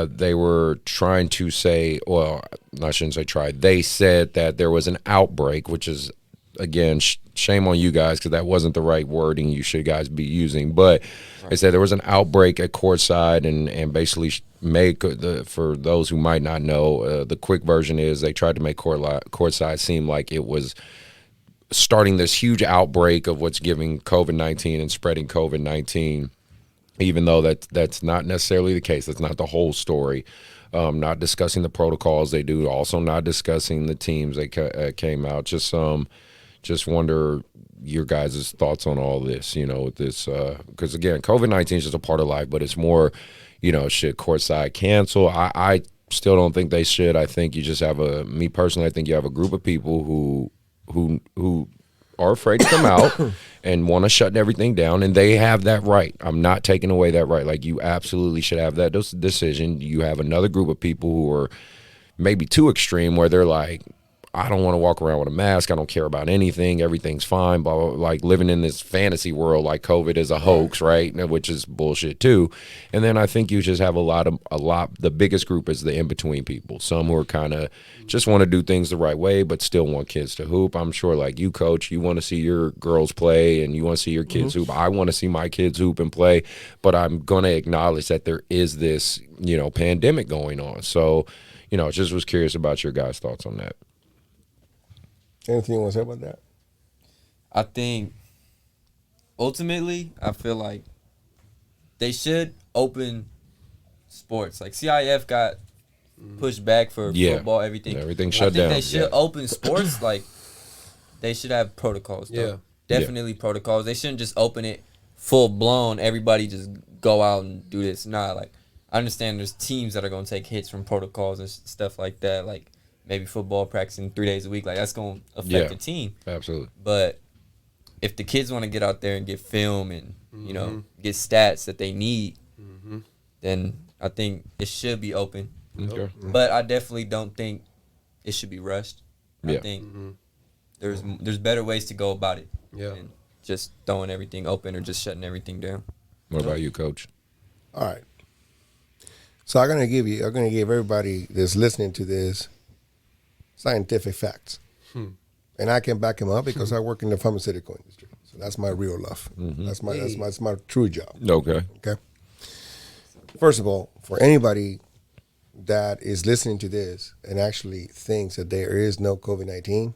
they were trying to say, well, I shouldn't say try. They said that there was an outbreak, which is, again, shame on you guys because that wasn't the right wording you should guys be using. But they said there was an outbreak at courtside and basically make for those who might not know, the quick version is they tried to make courtside seem like it was starting this huge outbreak of what's giving COVID-19 and spreading COVID-19, even though that's not necessarily the case. That's not the whole story. Not discussing the protocols they do, also not discussing the teams that came out. Just wonder your guys' thoughts on all this, with this, because again, COVID-19 is just a part of life, but it's more, should courtside cancel? I still don't think they should. I think you just have me personally, I think you have a group of people who are afraid to come out and want to shut everything down, and they have that right. I'm not taking away that right. Like, you absolutely should have that decision. You have another group of people who are maybe too extreme where they're like, I don't want to walk around with a mask. I don't care about anything. Everything's fine. Blah, blah, blah. Like living in this fantasy world, like COVID is a hoax, right? Which is bullshit too. And then I think you just have the biggest group is the in-between people. Some who are kind of just want to do things the right way, but still want kids to hoop. I'm sure like you, Coach, you want to see your girls play and you want to see your kids hoop. I want to see my kids hoop and play, but I'm going to acknowledge that there is this, pandemic going on. So, just was curious about your guys' thoughts on that. Anything you want to say about that? I think ultimately, I feel like they should open sports. Like CIF got pushed back for football, everything. Everything shut down. I think down. they should open sports. Like, they should have protocols. Though. Yeah. Definitely protocols. They shouldn't just open it full blown. Everybody just go out and do this. Nah, like, I understand there's teams that are going to take hits from protocols and stuff like that. Like, maybe football practicing 3 days a week, like that's going to affect the team. Absolutely. But if the kids want to get out there and get film and, get stats that they need, then I think it should be open. Okay. But I definitely don't think it should be rushed. I think there's better ways to go about it than just throwing everything open or just shutting everything down. What about you, Coach? All right. So I'm gonna give everybody that's listening to this scientific facts. And I can back them up because I work in the pharmaceutical industry. So that's my real love. That's my true job. Okay. First of all, for anybody that is listening to this and actually thinks that there is no COVID-19,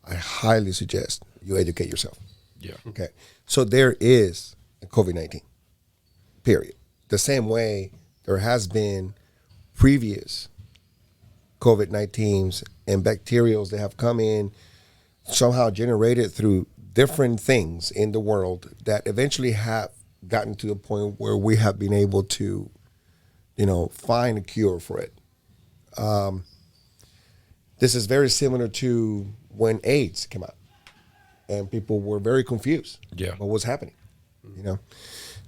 I highly suggest you educate yourself. Yeah. Okay. So there is a COVID-19, period. The same way there has been previous COVID-19s and bacterials that have come in, somehow generated through different things in the world that eventually have gotten to the point where we have been able to, find a cure for it. This is very similar to when AIDS came out and people were very confused about what's happening. You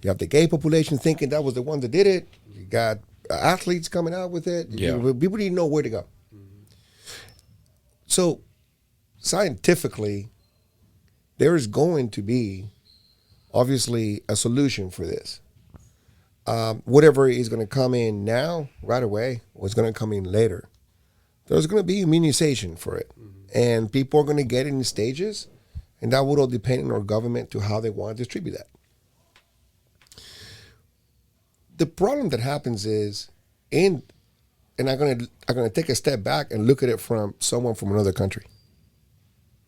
have the gay population thinking that was the one that did it. You got athletes coming out with it. People didn't know where to go. So scientifically, there is going to be obviously a solution for this. Whatever is going to come in now, right away, or is going to come in later, there's going to be immunization for it. And people are going to get it in stages, and that will all depend on our government to how they want to distribute that. The problem that happens is, and I'm gonna take a step back and look at it from someone from another country.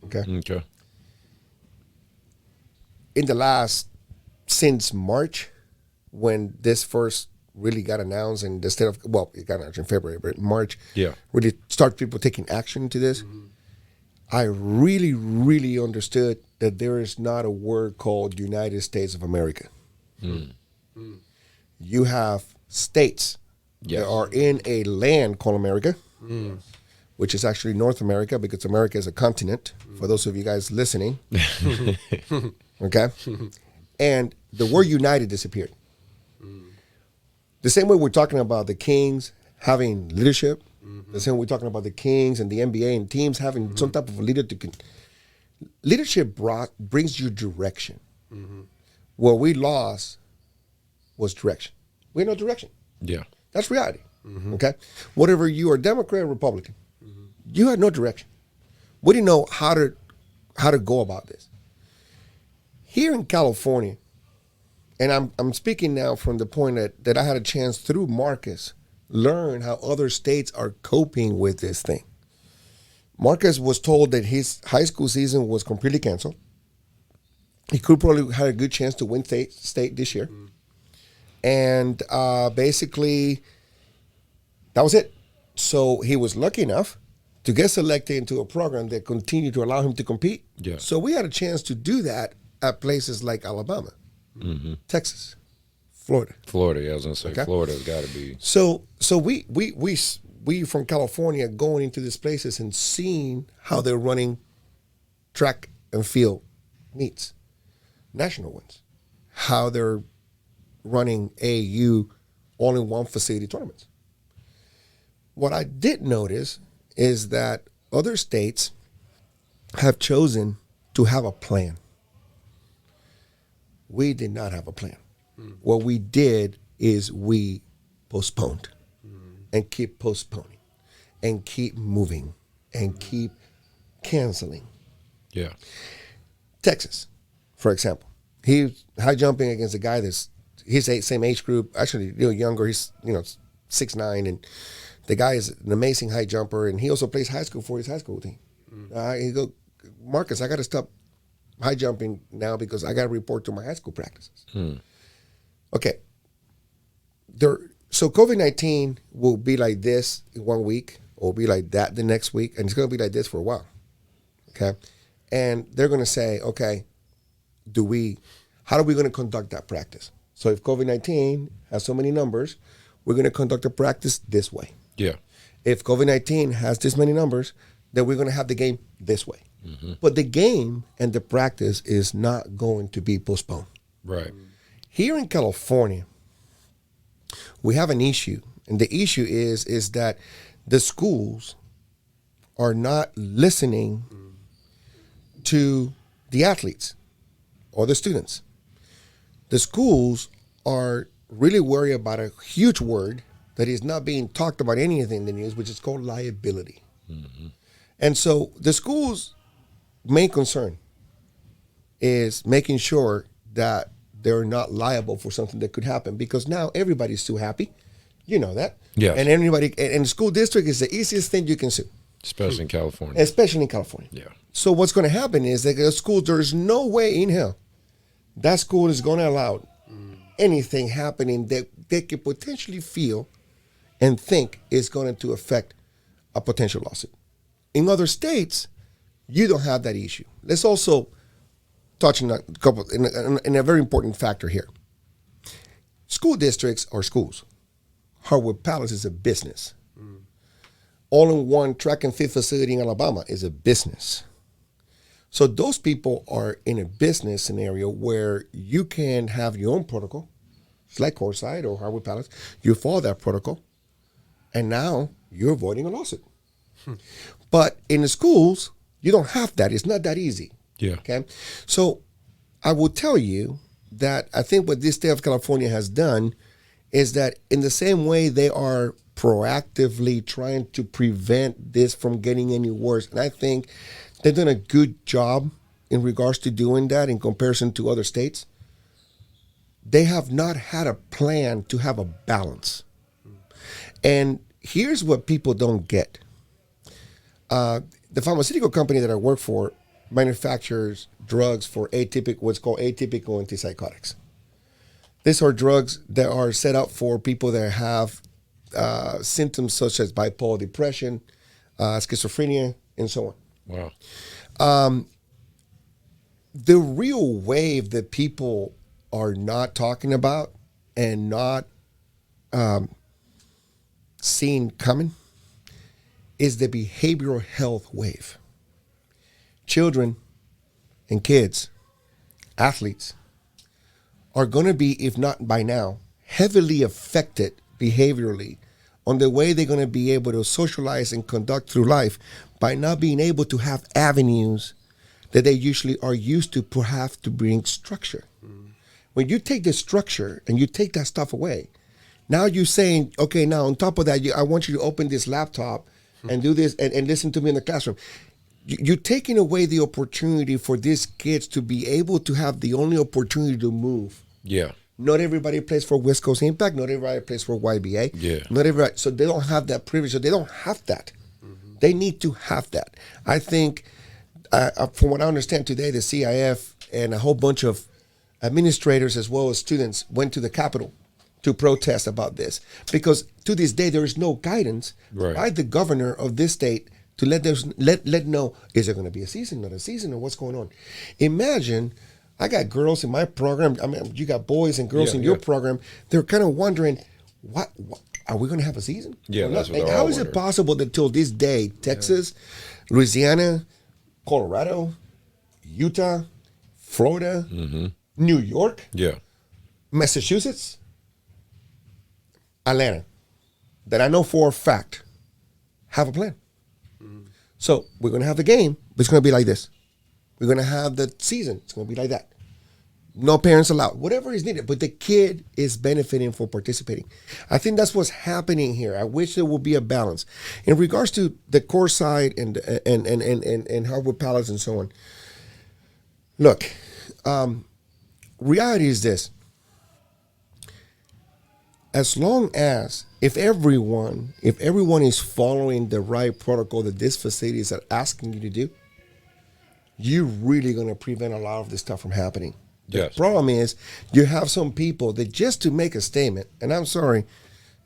Okay. In the since March, when this first really got announced, and it got announced in February, but March, really start people taking action to this. I really, really understood that there is not a word called United States of America. You have states that are in a land called America, which is actually North America because America is a continent, for those of you guys listening. Okay? And the word united disappeared. The same way we're talking about the Kings having leadership, the same way we're talking about the Kings and the NBA and teams having some type of a leader leadership brings you direction. What we lost was direction. We had no direction. That's reality. Okay? Whatever you are Democrat or Republican, you had no direction. We didn't know how to go about this. Here in California, and I'm speaking now from the point that I had a chance through Marcus learn how other states are coping with this thing. Marcus was told that his high school season was completely canceled. He could probably had a good chance to win state this year. And basically, that was it. So he was lucky enough to get selected into a program that continued to allow him to compete. Yeah. So we had a chance to do that at places like Alabama, Texas, Florida. Florida, yeah, I was gonna say Okay. Florida's got to be. So we from California going into these places and seeing how they're running track and field meets, national ones, how they're running AAU all-in-one facility tournaments. What I did notice is that other states have chosen to have a plan. We did not have a plan. What we did is we postponed and keep postponing and keep moving and keep canceling. Yeah. Texas, for example, he's high jumping against a guy that's his same age group, actually a little younger. He's 6'9", and the guy is an amazing high jumper, and he also plays high school for his high school team. He go, Marcus, I got to stop high jumping now because I got to report to my high school practices. Okay. So COVID-19 will be like this in 1 week, or will be like that the next week, and it's going to be like this for a while. Okay. And they're going to say, okay, how are we going to conduct that practice? So if COVID-19 has so many numbers, we're going to conduct a practice this way. Yeah. If COVID-19 has this many numbers, then we're going to have the game this way. But the game and the practice is not going to be postponed. Right. Here in California, we have an issue, and the issue is that the schools are not listening to the athletes or the students. The schools are really worried about a huge word that is not being talked about anything in the news, which is called liability. And so the schools' main concern is making sure that they're not liable for something that could happen, because now everybody's too happy. You know that. Yes. And everybody, and the school district is the easiest thing you can sue, Especially in California. especially in California. Yeah. So what's going to happen is that the school, there's no way in hell that school is going to allow anything happening that they could potentially feel and think is going to affect a potential lawsuit. In other states, you don't have that issue. Let's also touch on a couple in a very important factor here. School districts are schools. Harwood Palace is a business. All-in-one track and field facility in Alabama is a business. So those people are in a business scenario where you can have your own protocol. It's like Courtside or Harwood Palace. You follow that protocol, and now you're avoiding a lawsuit. But in the schools, you don't have that. It's not that easy. Yeah. Okay. So I will tell you that I think what this state of California has done is that in the same way they are proactively trying to prevent this from getting any worse. And I think they've done a good job in regards to doing that in comparison to other states. They have not had a plan to have a balance. And here's what people don't get. The pharmaceutical company that I work for manufactures drugs for what's called atypical antipsychotics. These are drugs that are set up for people that have symptoms such as bipolar depression, schizophrenia, and so on. Wow. The real wave that people are not talking about and not seeing coming is the behavioral health wave. Children and kids, athletes, are going to be, if not by now, heavily affected behaviorally on the way they're going to be able to socialize and conduct through life by not being able to have avenues that they usually are used to have to bring structure. When you take the structure and you take that stuff away, Now you're saying, okay, now on top of that, I want you to open this laptop and do this and listen to me in the classroom. You're taking away the opportunity for these kids to be able to have the only opportunity to move. Yeah. Not everybody plays for West Coast Impact. Not everybody plays for YBA. Yeah. Not everybody. So they don't have that privilege. So they don't have that. They need to have that. I think, from what I understand today, the CIF and a whole bunch of administrators as well as students went to the Capitol to protest about this, because to this day there is no guidance by the governor of this state to let know, is there going to be a season, not a season, or what's going on. Imagine, I got girls in my program. I mean, you got boys and girls in your program. They're kind of wondering, what are we going to have a season? Yeah, that's what how is it possible that till this day, Texas, Louisiana, Colorado, Utah, Florida, New York, Massachusetts, Atlanta, that I know for a fact have a plan. So we're going to have the game, but it's going to be like this. We're going to have the season. It's going to be like that. No parents allowed. Whatever is needed. But the kid is benefiting for participating. I think that's what's happening here. I wish there would be a balance. In regards to the core side and hardwood pallets and so on. Look, reality is this. As long as if everyone is following the right protocol that these facilities are asking you to do, you're really going to prevent a lot of this stuff from happening. The problem is you have some people that just to make a statement, and I'm sorry,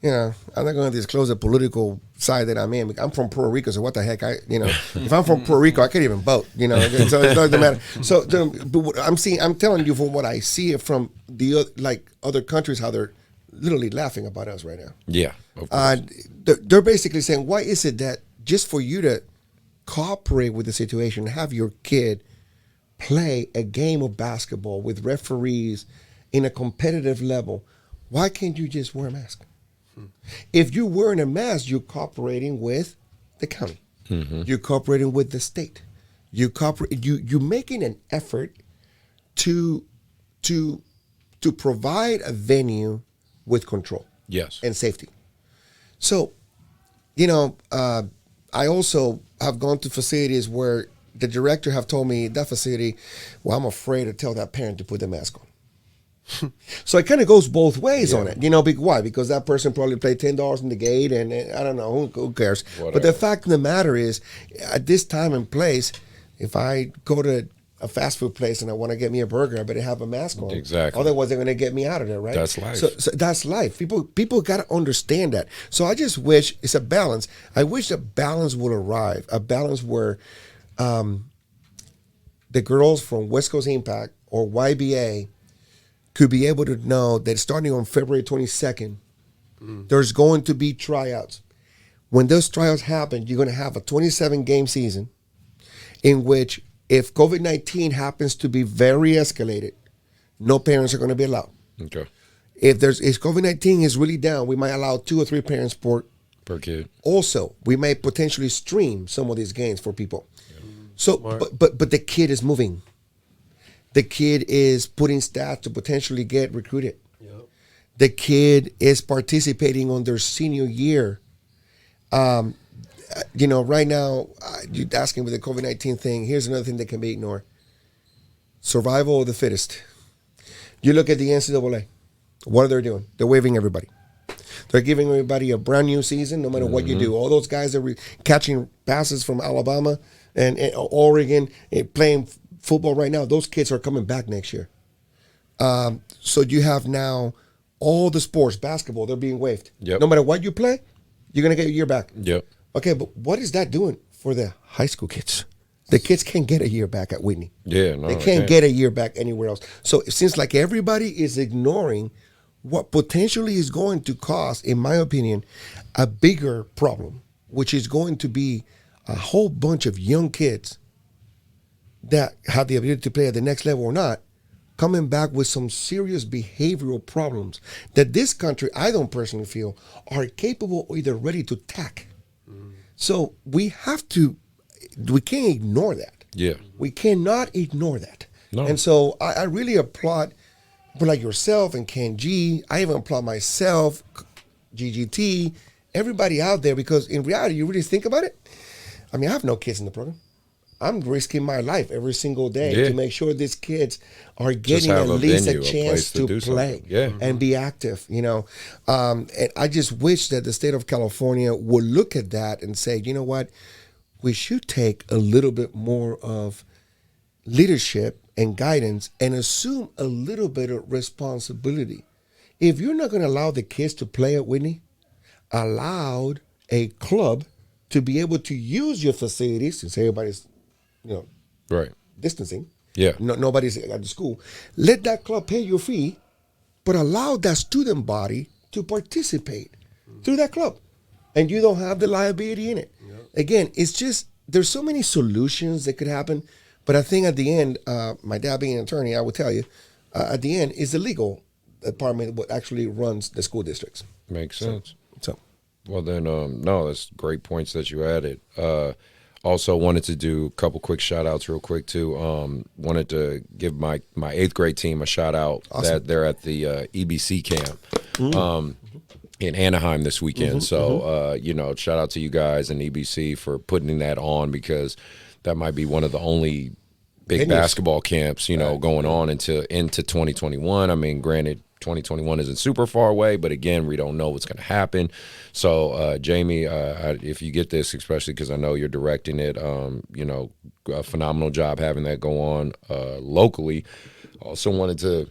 I'm not going to disclose the political side that I'm in. I'm from Puerto Rico, so what the heck? If I'm from Puerto Rico, I can't even vote. So it doesn't matter. So but I'm telling you from what I see it from the other countries, how they're literally laughing about us right now. Yeah. Of course. They're basically saying, why is it that just for you to cooperate with the situation, have your kid play a game of basketball with referees in a competitive level, why can't you just wear a mask? If you're wearing a mask, you're cooperating with the county. You're cooperating with the state. You're making an effort to provide a venue with control, and safety. So, I also have gone to facilities where the director have told me that facility, well, I'm afraid to tell that parent to put the mask on. So it kind of goes both ways on it. Why? Because that person probably paid $10 in the gate, and I don't know, who cares? Whatever. But the fact of the matter is, at this time and place, if I go to a fast food place and I want to get me a burger, I better have a mask on. Exactly. Otherwise, they're going to get me out of there, right? That's life. So that's life. People got to understand that. So I just wish it's a balance. I wish a balance would arrive, a balance where the girls from West Coast Impact or YBA could be able to know that starting on February 22nd, there's going to be tryouts. When those tryouts happen, you're going to have a 27-game season in which if COVID-19 happens to be very escalated, no parents are going to be allowed. Okay. If COVID-19 is really down, we might allow 2 or 3 parents per kid. Also, we may potentially stream some of these games for people. So, but the kid is moving. The kid is putting stats to potentially get recruited. The kid is participating on their senior year. Right now, you're asking with the COVID-19 thing, here's another thing that can be ignored. Survival of the fittest. You look at the NCAA. What are they doing? They're waiving everybody. They're giving everybody a brand new season, no matter what you do. All those guys that were catching passes from Alabama and Oregon and playing football right now, those kids are coming back next year. So you have now all the sports, basketball, they're being waived. No matter what you play, you're going to get a year back. Okay, but what is that doing for the high school kids? The kids can't get a year back at Whitney. They can't get a year back anywhere else. So it seems like everybody is ignoring what potentially is going to cause, in my opinion, a bigger problem, which is going to be a whole bunch of young kids that have the ability to play at the next level or not, coming back with some serious behavioral problems that this country, I don't personally feel, are capable or either ready to tackle. So we can't ignore that. We cannot ignore that. No. And so I really applaud people like yourself and Ken G. I even applaud myself, GGT, everybody out there, because in reality, you really think about it. I mean, I have no kids in the program. I'm risking my life every single day to make sure these kids are getting at least a chance to play and be active, you know. And I just wish that the state of California would look at that and say, you know what, we should take a little bit more of leadership and guidance and assume a little bit of responsibility. If you're not going to allow the kids to play at Whitney, allow a club to be able to use your facilities, since everybody's, you know, distancing. Yeah. Nobody's at the school. Let that club pay your fee, but allow that student body to participate through that club. And you don't have the liability in it. Yep. Again, it's just, there's so many solutions that could happen. But I think at the end, my dad being an attorney, I will tell you, at the end is the legal department what actually runs the school districts. Makes sense. So. Well, then, no, that's great points that you added. Also wanted to do a couple quick shout outs real quick too. Wanted to give my 8th grade team a shout out that they're at the EBC camp in Anaheim this weekend. So, you know, shout out to you guys and EBC for putting that on, because that might be one of the only big basketball camps, you know, going on into 2021. I mean, granted, 2021 isn't super far away, but again, we don't know what's going to happen. So, Jamie, if you get this, especially because I know you're directing it, you know, a phenomenal job having that go on locally. Also wanted to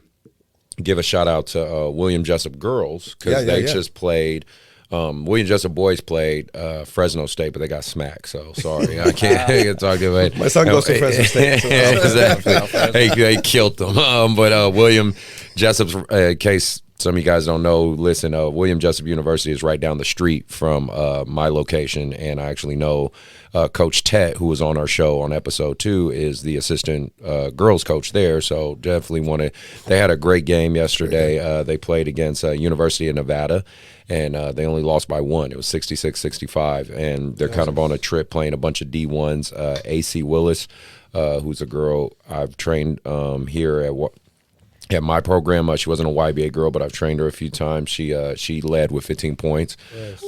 give a shout out to William Jessup girls, because they just played. William Jessup boys played Fresno State, but they got smacked. So sorry, I can't talk about it. My son goes to Fresno State. So. Exactly. They killed them. But William Jessup's, in case some of you guys don't know, listen, William Jessup University is right down the street from my location, and I actually know Coach Tet, who was on our show on episode 2, is the assistant girls coach there. So definitely they had a great game yesterday. They played against University of Nevada, and they only lost by 1. It was 66-65, and they're kind of on a trip playing a bunch of D1s. Aycee Willis, who's a girl I've trained here at my program. She wasn't a YBA girl, but I've trained her a few times. She led with 15 points. Yes.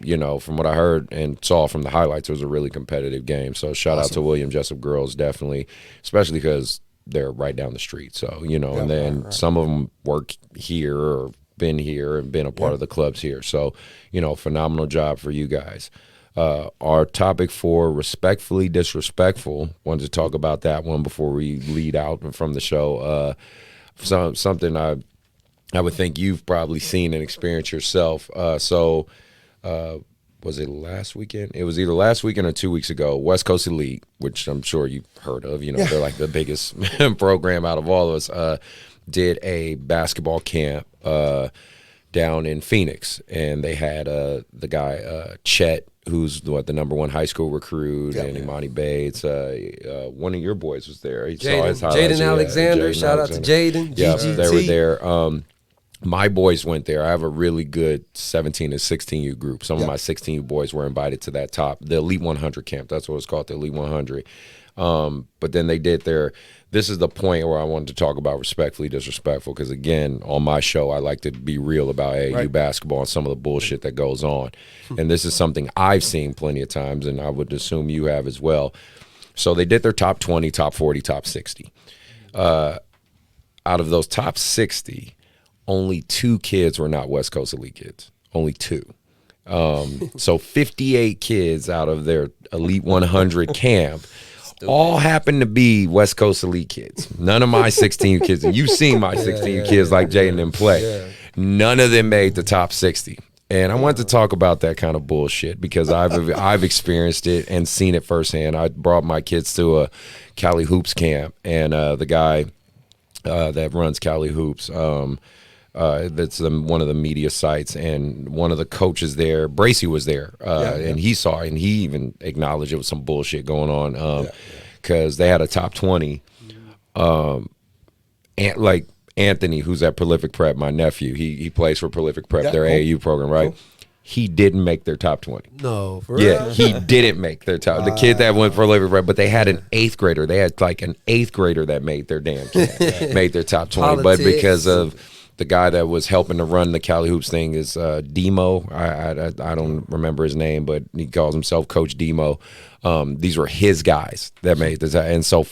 You know, from what I heard and saw from the highlights, it was a really competitive game. So shout out to William Jessup girls, definitely, especially because they're right down the street. So, you know, and then some of them work here or been here and been a part of the clubs here. So, you know, phenomenal job for you guys. Our topic for respectfully disrespectful, wanted to talk about that one before we lead out from the show. Something I would think you've probably seen and experienced yourself. Was it last weekend? It was either last weekend or 2 weeks ago. West Coast Elite, which I'm sure you've heard of. You know, they're like the biggest program out of all of us. Did a basketball camp down in Phoenix, and they had the guy Chet, who's the #1 high school recruit, and Imani Bates. One of your boys was there. Jaden Alexander. Shout out to Jaden. Yeah, they were there. My boys went there. I have a really good 17 and 16U group. Some of my 16U boys were invited to that the Elite 100 camp. That's what it's called, the Elite 100. But then they did this is the point where I wanted to talk about respectfully disrespectful, because again, on my show, I like to be real about AAU basketball and some of the bullshit that goes on. And this is something I've seen plenty of times, and I would assume you have as well. So they did their top 20, top 40, top 60. Out of those top 60, only 2 kids were not West Coast Elite kids. Only 2. So 58 kids out of their Elite 100 camp all happen to be West Coast Elite kids. None of my 16 kids, and you've seen my 16 kids like Jay and them play. Yeah. None of them made the top 60. And I wanted to talk about that kind of bullshit, because I've experienced it and seen it firsthand. I brought my kids to a Cali Hoops camp, and the guy that runs Cali Hoops, that's one of the media sites, and one of the coaches there, Bracey, was there, and he saw it, and he even acknowledged it was some bullshit going on, because they had a top 20, and like Anthony, who's at Prolific Prep, my nephew, he plays for Prolific Prep, their AAU program, right? Cool. He didn't make their top 20. No, for real? Yeah, he didn't make their top. The kid that went for Prolific Prep, but they had an 8th grader. They had like an 8th grader that made their damn camp, made their top 20, but because of the guy that was helping to run the Cali Hoops thing is Demo. I don't remember his name, but he calls himself Coach Demo. These were his guys that made this. And so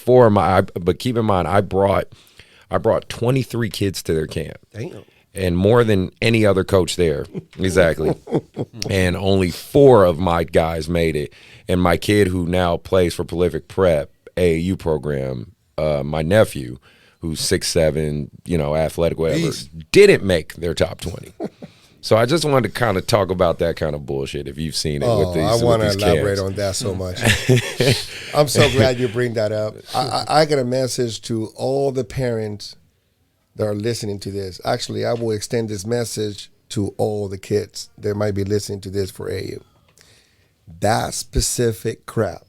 but keep in mind, I brought 23 kids to their camp. Damn. And more than any other coach there. Exactly. And only 4 of my guys made it. And my kid who now plays for Prolific Prep, AAU program, my nephew, who's 6'7", athletic, whatever, didn't make their top 20. So I just wanted to kind of talk about that kind of bullshit if you've seen it with these I want to elaborate camps. on that so much. I'm so glad you bring that up. I got a message to all the parents that are listening to this. Actually, I will extend this message to all the kids that might be listening to this for AU. That specific crap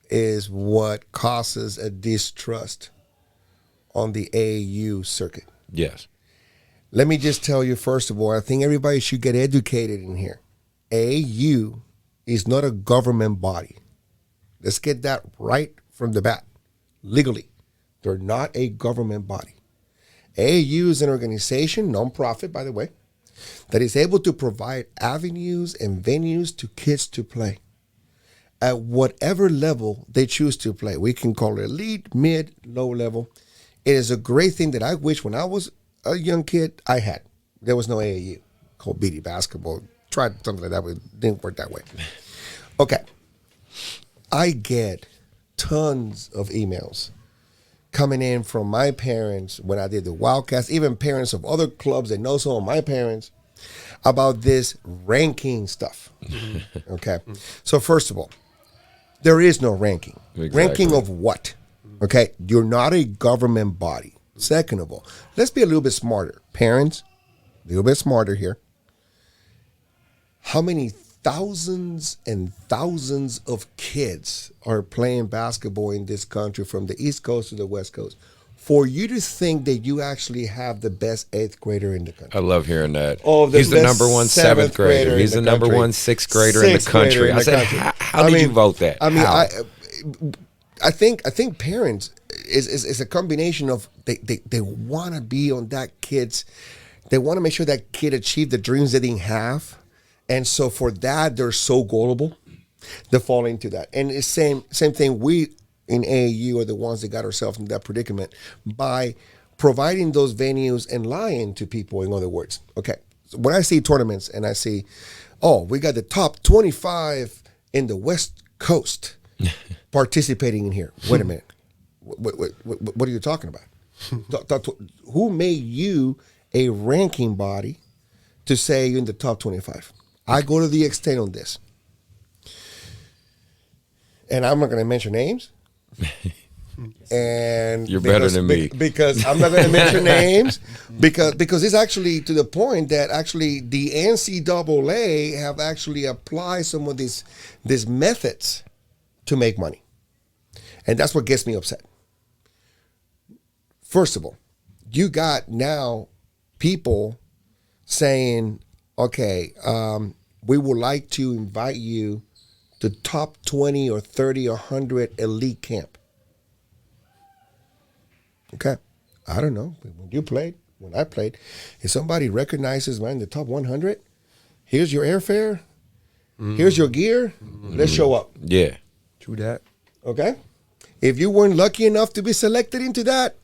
is what causes a distrust on the AAU circuit. Yes. Let me just tell you, first of all, I think everybody should get educated in here. AAU is not a government body. Let's get that right from the bat. Legally, they're not a government body. AAU is an organization, nonprofit, by the way, that is able to provide avenues and venues to kids to play at whatever level they choose to play. We can call it elite, mid, low level. It is a great thing that I wish when I was a young kid I had. There was no AAU called BD basketball. Tried something like that, but it didn't work that way. Okay. I get tons of emails coming in from my parents when I did the Wildcats, even parents of other clubs that know some of my parents, about this ranking stuff. Okay. So first of all, there is no ranking. Exactly. Ranking of what? Okay. You're not a government body. Second of all, let's be a little bit smarter. Parents, a little bit smarter here. How many thousands and thousands of kids are playing basketball in this country from the East Coast to the West Coast for you to think that you actually have the best 8th grader in the country? I love hearing that. Oh, He's the best number one 7th 7th grader. He's the number country. one 6th grader in the 6th grader country. in I the said, country. how did you vote that? I mean, How? I think parents is a combination of they want to be on that kid's. They want to make sure that kid achieved the dreams they didn't have. And so for that, they're so gullible. They fall into that. And it's same thing. We in AAU are the ones that got ourselves in that predicament by providing those venues and lying to people, in other words. Okay. So when I see tournaments and I see, oh, we got the top 25 in the West Coast participating in here. Wait a minute. What are you talking about? Who made you a ranking body to say you're in the top 25? I go to the extent on this. And I'm not going to mention names. And You're better than me. Because I'm not going to mention names. Because it's actually to the point that actually the NCAA have actually applied some of these methods to make money. And that's what gets me upset. First of all, you got now people saying, okay, we would like to invite you to top 20 or 30 or 100 elite camp. Okay. I don't know. When you played, when I played, if somebody recognizes, man, the top 100, here's your airfare, here's your gear, let's show up. Yeah. True that. Okay? If you weren't lucky enough to be selected into that,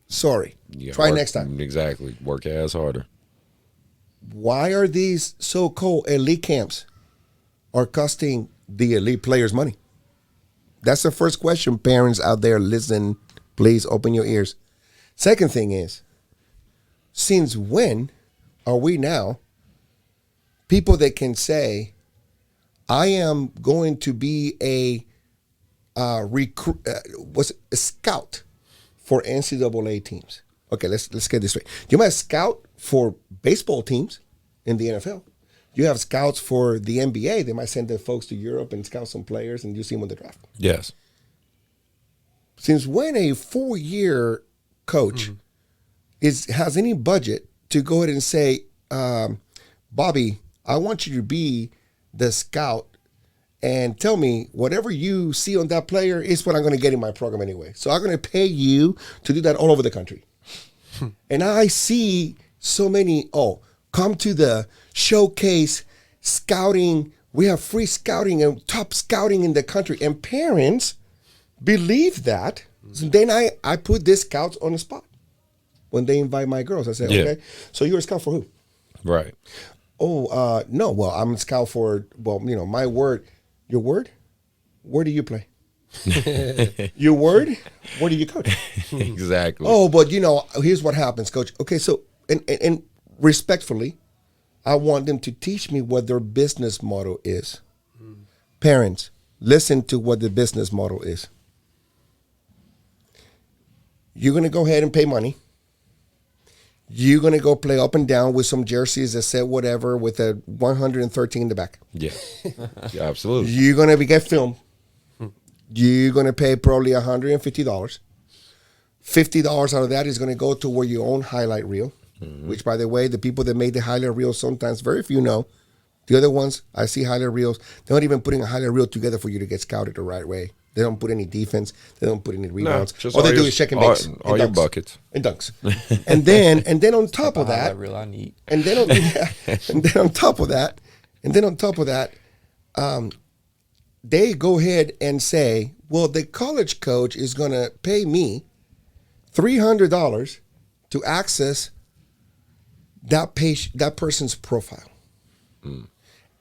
sorry. Try next time. Exactly. Work your ass harder. Why are these so-called elite camps are costing the elite players money? That's the first question. Parents out there, listen, please open your ears. Second thing is, since when are we now people that can say, I am going to be a scout for NCAA teams? Okay, let's get this straight. You might scout for baseball teams in the NFL. You have scouts for the NBA. They might send their folks to Europe and scout some players, and you see them on the draft. Yes. Since when a 4-year coach has any budget to go ahead and say, Bobby, I want you to be the scout and tell me whatever you see on that player is what I'm going to get in my program anyway. So I'm going to pay you to do that all over the country. And I see so many, come to the showcase scouting. We have free scouting and top scouting in the country. And parents believe that. So then I put these scouts on the spot. When they invite my girls, I say, okay, so you're a scout for who? Right. Oh, no, well, I'm a scout for, my word. Your word? Where do you play? Your word? Where do you coach? Exactly. Oh, but here's what happens, coach. Okay, so and respectfully, I want them to teach me what their business model is. Parents, listen to what the business model is. You're going to go ahead and pay money. You're going to go play up and down with some jerseys that say whatever with a 113 in the back. Yeah, absolutely. You're going to get filmed. You're going to pay probably $150. $50 out of that is going to go to where you own highlight reel, which, by the way, the people that made the highlight reel, sometimes very few know. The other ones, I see highlight reels, they're not even putting a highlight reel together for you to get scouted the right way. They don't put any defense. They don't put any rebounds. All they do is check and makes. All your buckets. And dunks. and then on top of that, real I need. and then on top of that, they go ahead and say, well, the college coach is going to pay me $300 to access that person's profile.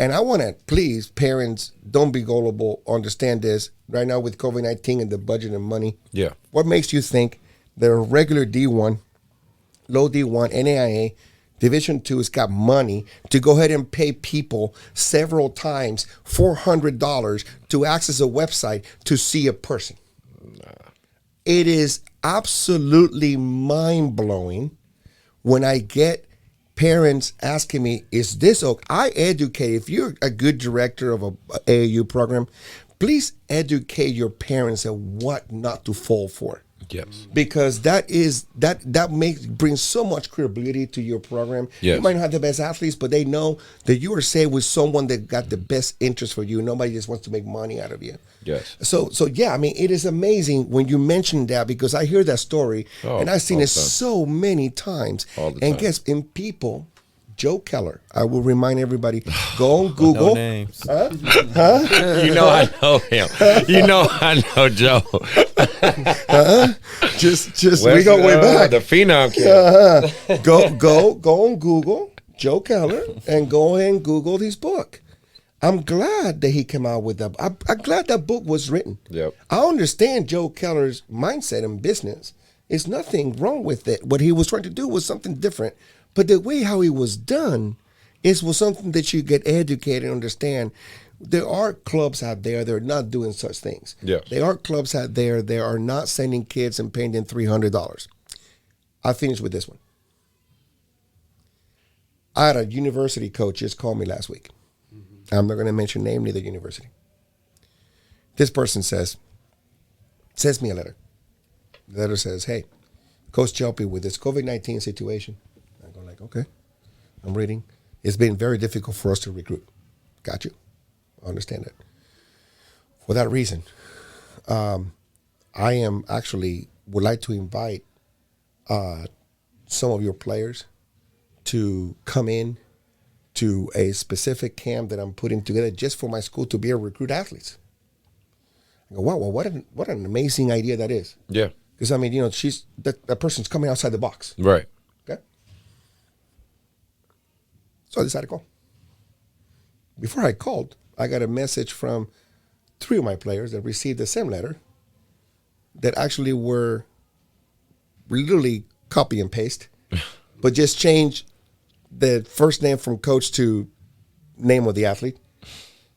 And I want to, please, parents, don't be gullible. Understand this. Right now with COVID-19 and the budget and money, what makes you think that a regular D1, low D1, NAIA, Division II has got money to go ahead and pay people several times $400 to access a website to see a person? It is absolutely mind-blowing when I get parents asking me, is this okay? I educate, if you're a good director of a AAU program, please educate your parents on what not to fall for. Yes. Because that brings so much credibility to your program. Yes. You might not have the best athletes, but they know that you are safe with someone that got the best interest for you. Nobody just wants to make money out of you. Yes. So yeah, I mean, it is amazing when you mention that, because I hear that story and I've seen it so many times. All the and time. guess, in people, Joe Keller, I will remind everybody, go on Google. No names. You know I know him. You know I know Joe. Just we go way back. The Phenom Kid. Go on Google, Joe Keller, and go ahead and Google his book. I'm glad that he came out with that. I'm glad that book was written. Yep. I understand Joe Keller's mindset in business. There's nothing wrong with it. What he was trying to do was something different. But the way how it was done was something that you get educated and understand. There are clubs out there that are not doing such things. Yeah. There are clubs out there that are not sending kids and paying them $300. I finished with this one. I had a university coach just call me last week. I'm not going to mention name, neither university. This person sends me a letter. The letter says, hey, Coach Chelpy, with this COVID-19 situation. I go like, okay, I'm reading. It's been very difficult for us to recruit. Got you. I understand that. For that reason, I am actually would like to invite some of your players to come in to a specific camp that I'm putting together just for my school to be able to recruit athletes. I go, wow, well, what an amazing idea that is. Yeah. Because, I mean, that person's coming outside the box. Right. Okay? So I decided to call. Before I called, I got a message from 3 of my players that received the same letter that actually were literally copy and paste, but just changed the first name from coach to name of the athlete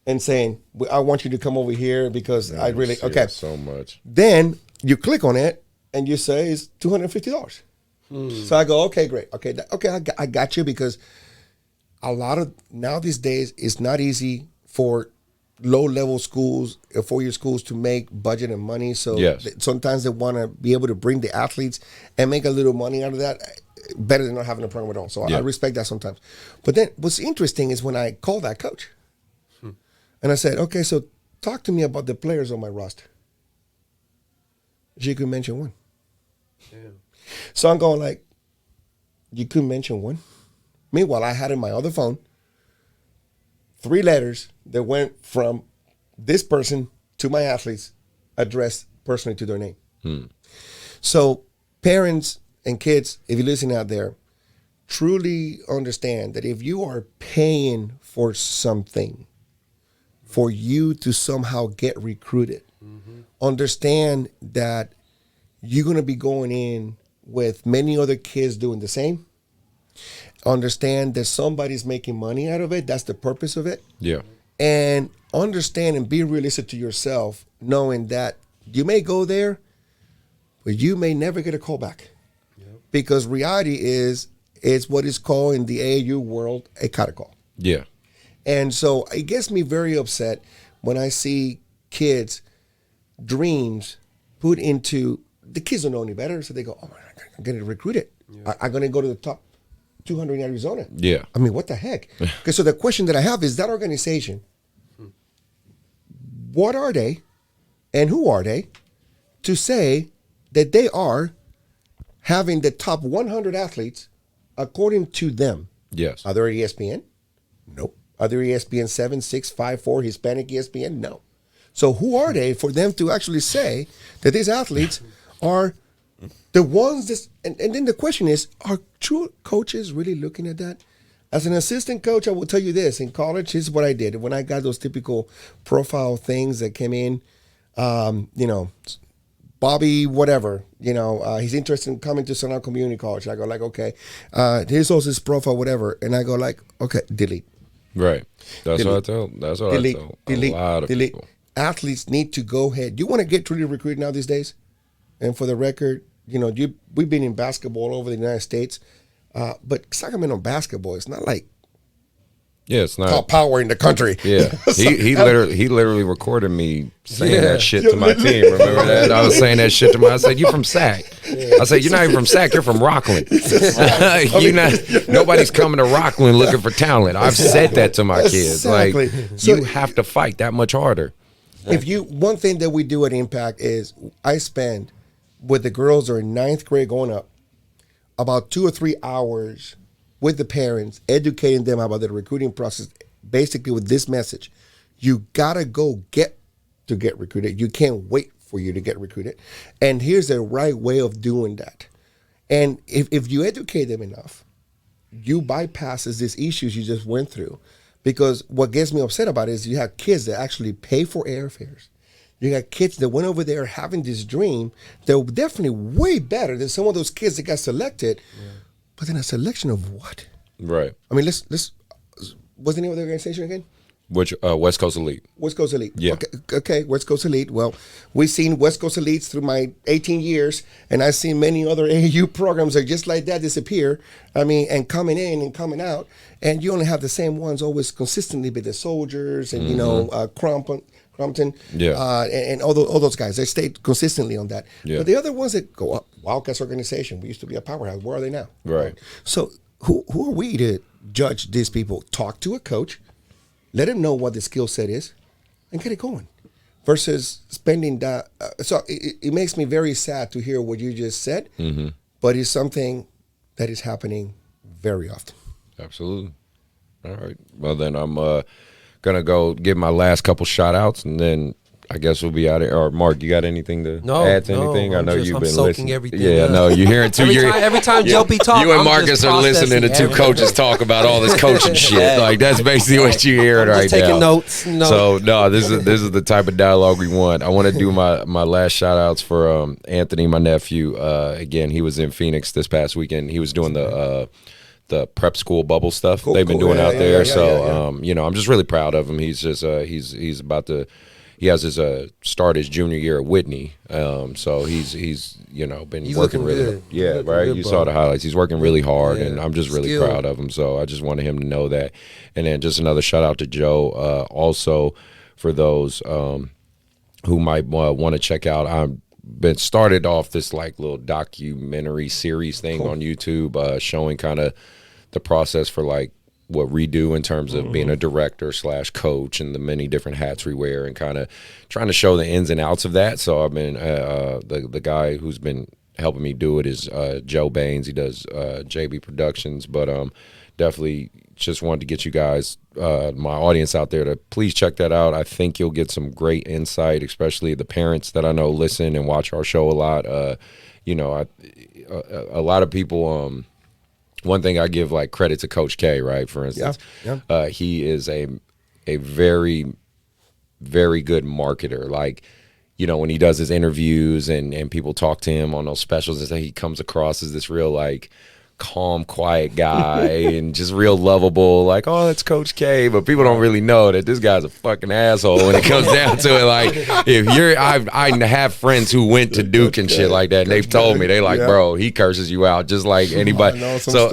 and saying, I want you to come over here because I really, okay. So much. Then you click on it and you say it's $250. So I go, okay, great. Okay, I got you, because a lot of, now these days, it's not easy for low-level schools, 4-year schools, to make budget and money. So sometimes they want to be able to bring the athletes and make a little money out of that, better than not having a program at all. So I respect that sometimes. But then what's interesting is when I called that coach and I said, okay, so talk to me about the players on my roster. She could mention one. Yeah. So I'm going like, you couldn't mention one. Meanwhile, I had in my other phone 3 letters that went from this person to my athletes addressed personally to their name. So parents and kids, if you're listening out there, truly understand that if you are paying for something for you to somehow get recruited, understand that you're going to be going in with many other kids doing the same. Understand that somebody's making money out of it. That's the purpose of it. Yeah. And understand and be realistic to yourself, knowing that you may go there, but you may never get a call back. Because reality is what is called in the AAU world a catcall. Yeah. And so it gets me very upset when I see kids' dreams put into, the kids don't know any better, so they go, oh my God, I'm getting recruited. I'm going to go to the top 200 in Arizona. Yeah. I mean, what the heck? Okay, so the question that I have is that organization, what are they and who are they to say that they are having the top 100 athletes according to them? Yes. Are they ESPN? Nope. Are they ESPN 7, 6, 5, 4, Hispanic ESPN? No. So who are they for them to actually say that these athletes are the ones that, and then the question is, are true coaches really looking at that? As an assistant coach, I will tell you this. In college, this is what I did. When I got those typical profile things that came in, Bobby, whatever, he's interested in coming to Sonoma Community College. I go like, okay, here's also his profile, whatever. And I go like, okay, delete. Right. That's Delete. what I tell. That's what I tell a lot of people. Athletes need to go ahead. You want to get truly recruited now these days? And for the record, we've been in basketball all over the United States, but Sacramento basketball is not like it's not top power in the country. Yeah, he literally recorded me saying that shit to my team. Remember that? I was saying that shit to my. I said, "You from Sac?" I said, "You're not even from Sac. You're from Rocklin. Nobody's coming to Rocklin looking for talent." I've said that to my kids. Exactly. Like, So- you have to fight that much harder. One thing that we do at Impact is I spend with the girls that are in 9th grade going up about 2 or 3 hours with the parents, educating them about the recruiting process, basically with this message. You gotta go get recruited. You can't wait for you to get recruited. And here's the right way of doing that. And if you educate them enough, you bypasses these issues you just went through. Because what gets me upset about it is you have kids that actually pay for airfares. You got kids that went over there having this dream. They're definitely way better than some of those kids that got selected. Yeah. But then a selection of what? Right. I mean, let's. What's the name of the organization again? Which West Coast Elite. West Coast Elite. Yeah. Okay, West Coast Elite. Well, we've seen West Coast Elites through my 18 years, and I've seen many other AAU programs that just like that disappear. I mean, and coming in and coming out, and you only have the same ones always consistently be the Soldiers and, Crumpton, and all those guys. They stayed consistently on that. Yeah. But the other ones that go up, Wildcats organization, we used to be a powerhouse. Where are they now? Right. So who are we to judge these people? Talk to a coach. Let him know what the skill set is and get it going versus spending that. So it makes me very sad to hear what you just said, but it's something that is happening very often. Absolutely. All right. Well, then I'm going to go give my last couple shout outs and then I guess we'll be out of here. Or Mark, you got anything to add to anything? I know you've been listening. Everything yeah, no, you're hearing two. Every time Joby talks, you and Marcus are listening to two coaches talk about all this coaching shit. Like that's basically what you're hearing right now. Taking notes. No. So no, this is the type of dialogue we want. I want to do my last shout outs for Anthony, my nephew. Again, he was in Phoenix this past weekend. He was doing the prep school bubble stuff they've been doing out there. I'm just really proud of him. He's just he's about to. He has his start his junior year at Whitney, so he's been working really good. Yeah, right. You saw the highlights. He's working really hard, and I'm just really proud of him. So I just wanted him to know that. And then just another shout out to Joe, also for those who might want to check out. I've been started off this like little documentary series thing on YouTube, showing kind of the process for like what we do in terms of being a director / coach and the many different hats we wear and kind of trying to show the ins and outs of that. So I've been the guy who's been helping me do it is Joe Baines. He does JB Productions, but definitely just wanted to get you guys, my audience out there, to please check that out. I think you'll get some great insight, especially the parents that I know listen and watch our show a lot. You know, a lot of people. One thing I give like credit to Coach K, right? For instance, he is a very, very good marketer. Like, you know, when he does his interviews and people talk to him on those specials, and he comes across as this real like calm, quiet guy and just real lovable, like, oh, that's Coach K. But people don't really know that this guy's a fucking asshole when it comes down to it. Like, if you're, I have friends who went to Duke and shit like that, and they've told me, they like, bro, he curses you out just like anybody. So,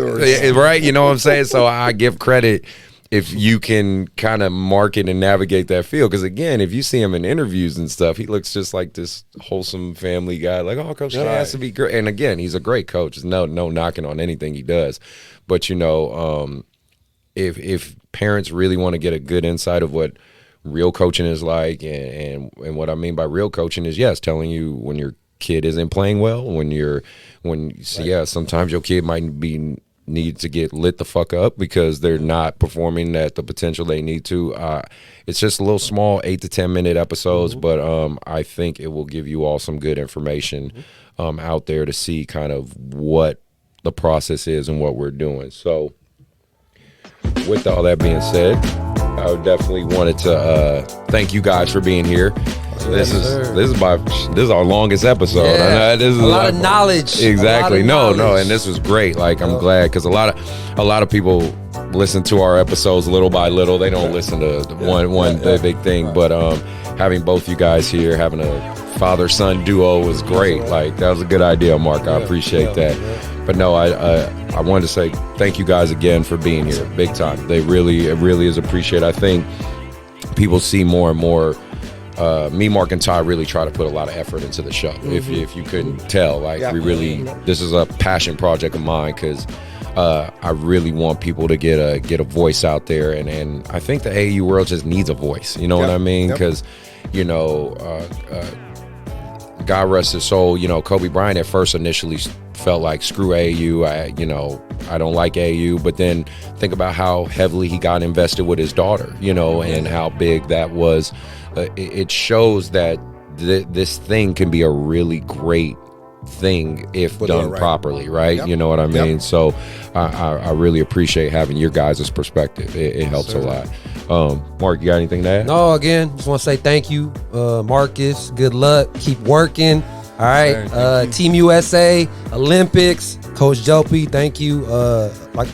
right, you know what I'm saying? So I give credit if you can kind of market and navigate that field. Because again, if you see him in interviews and stuff, he looks just like this wholesome family guy. Like, oh, Coach K has to be great. And again, he's a great coach. There's no knocking on anything he does. But, you know, if parents really want to get a good insight of what real coaching is like, and what I mean by real coaching is, yes, telling you when your kid isn't playing well, sometimes your kid might need to get lit the fuck up because they're not performing at the potential they need to. It's just a little small 8 to 10 minute episodes, but I think it will give you all some good information out there to see kind of what the process is and what we're doing. So with all that being said, I definitely wanted to thank you guys for being here. This is our longest episode. Yeah. This is a lot of knowledge. Exactly. No, and this was great. Like, I'm glad, because a lot of people listen to our episodes little by little. They don't listen to one big thing. But having both you guys here, having a father-son duo was great. Like, that was a good idea, Mark. I appreciate that. But no, I wanted to say thank you guys again for being here, big time. It really is appreciated. I think people see more and more. Me, Mark, and Ty really try to put a lot of effort into the show. If you couldn't tell, like, we really, this is a passion project of mine, because I really want people to get a voice out there, and I think the AAU world just needs a voice. You know what I mean? Because you know, God rest his soul. You know, Kobe Bryant at first initially felt like, screw AAU. I don't like AAU. But then think about how heavily he got invested with his daughter. You know, and how big that was. It shows that this thing can be a really great thing if done properly, right? You know what I mean? So I really appreciate having your guys' perspective. It helps a lot. Mark, you got anything to add? No, again, just want to say thank you, Marcus. Good luck. Keep working. All right. Thank you. Team USA, Olympics, Coach Jopi, thank you. Like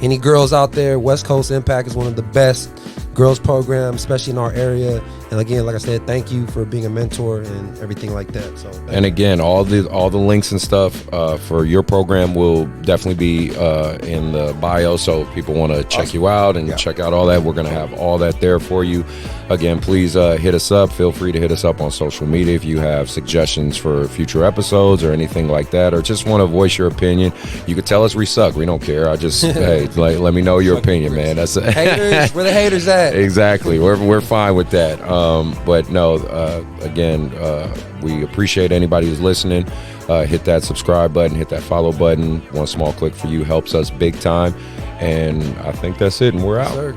any girls out there, West Coast Impact is one of the best girls programs, especially in our area. And again, like I said, thank you for being a mentor and everything like that. So, and again, all the links and stuff for your program will definitely be in the bio. So if people want to check you out and check out all that, we're going to have all that there for you. Again, please hit us up. Feel free to hit us up on social media if you have suggestions for future episodes or anything like that, or just want to voice your opinion. You could tell us we suck. We don't care. I just hey, let me know your opinion, man. That's haters. Where the haters at? Exactly. We're fine with that. But no, again, we appreciate anybody who's listening. Hit that subscribe button, hit that follow button. One small click for you helps us big time. And I think that's it, and we're out. Sir.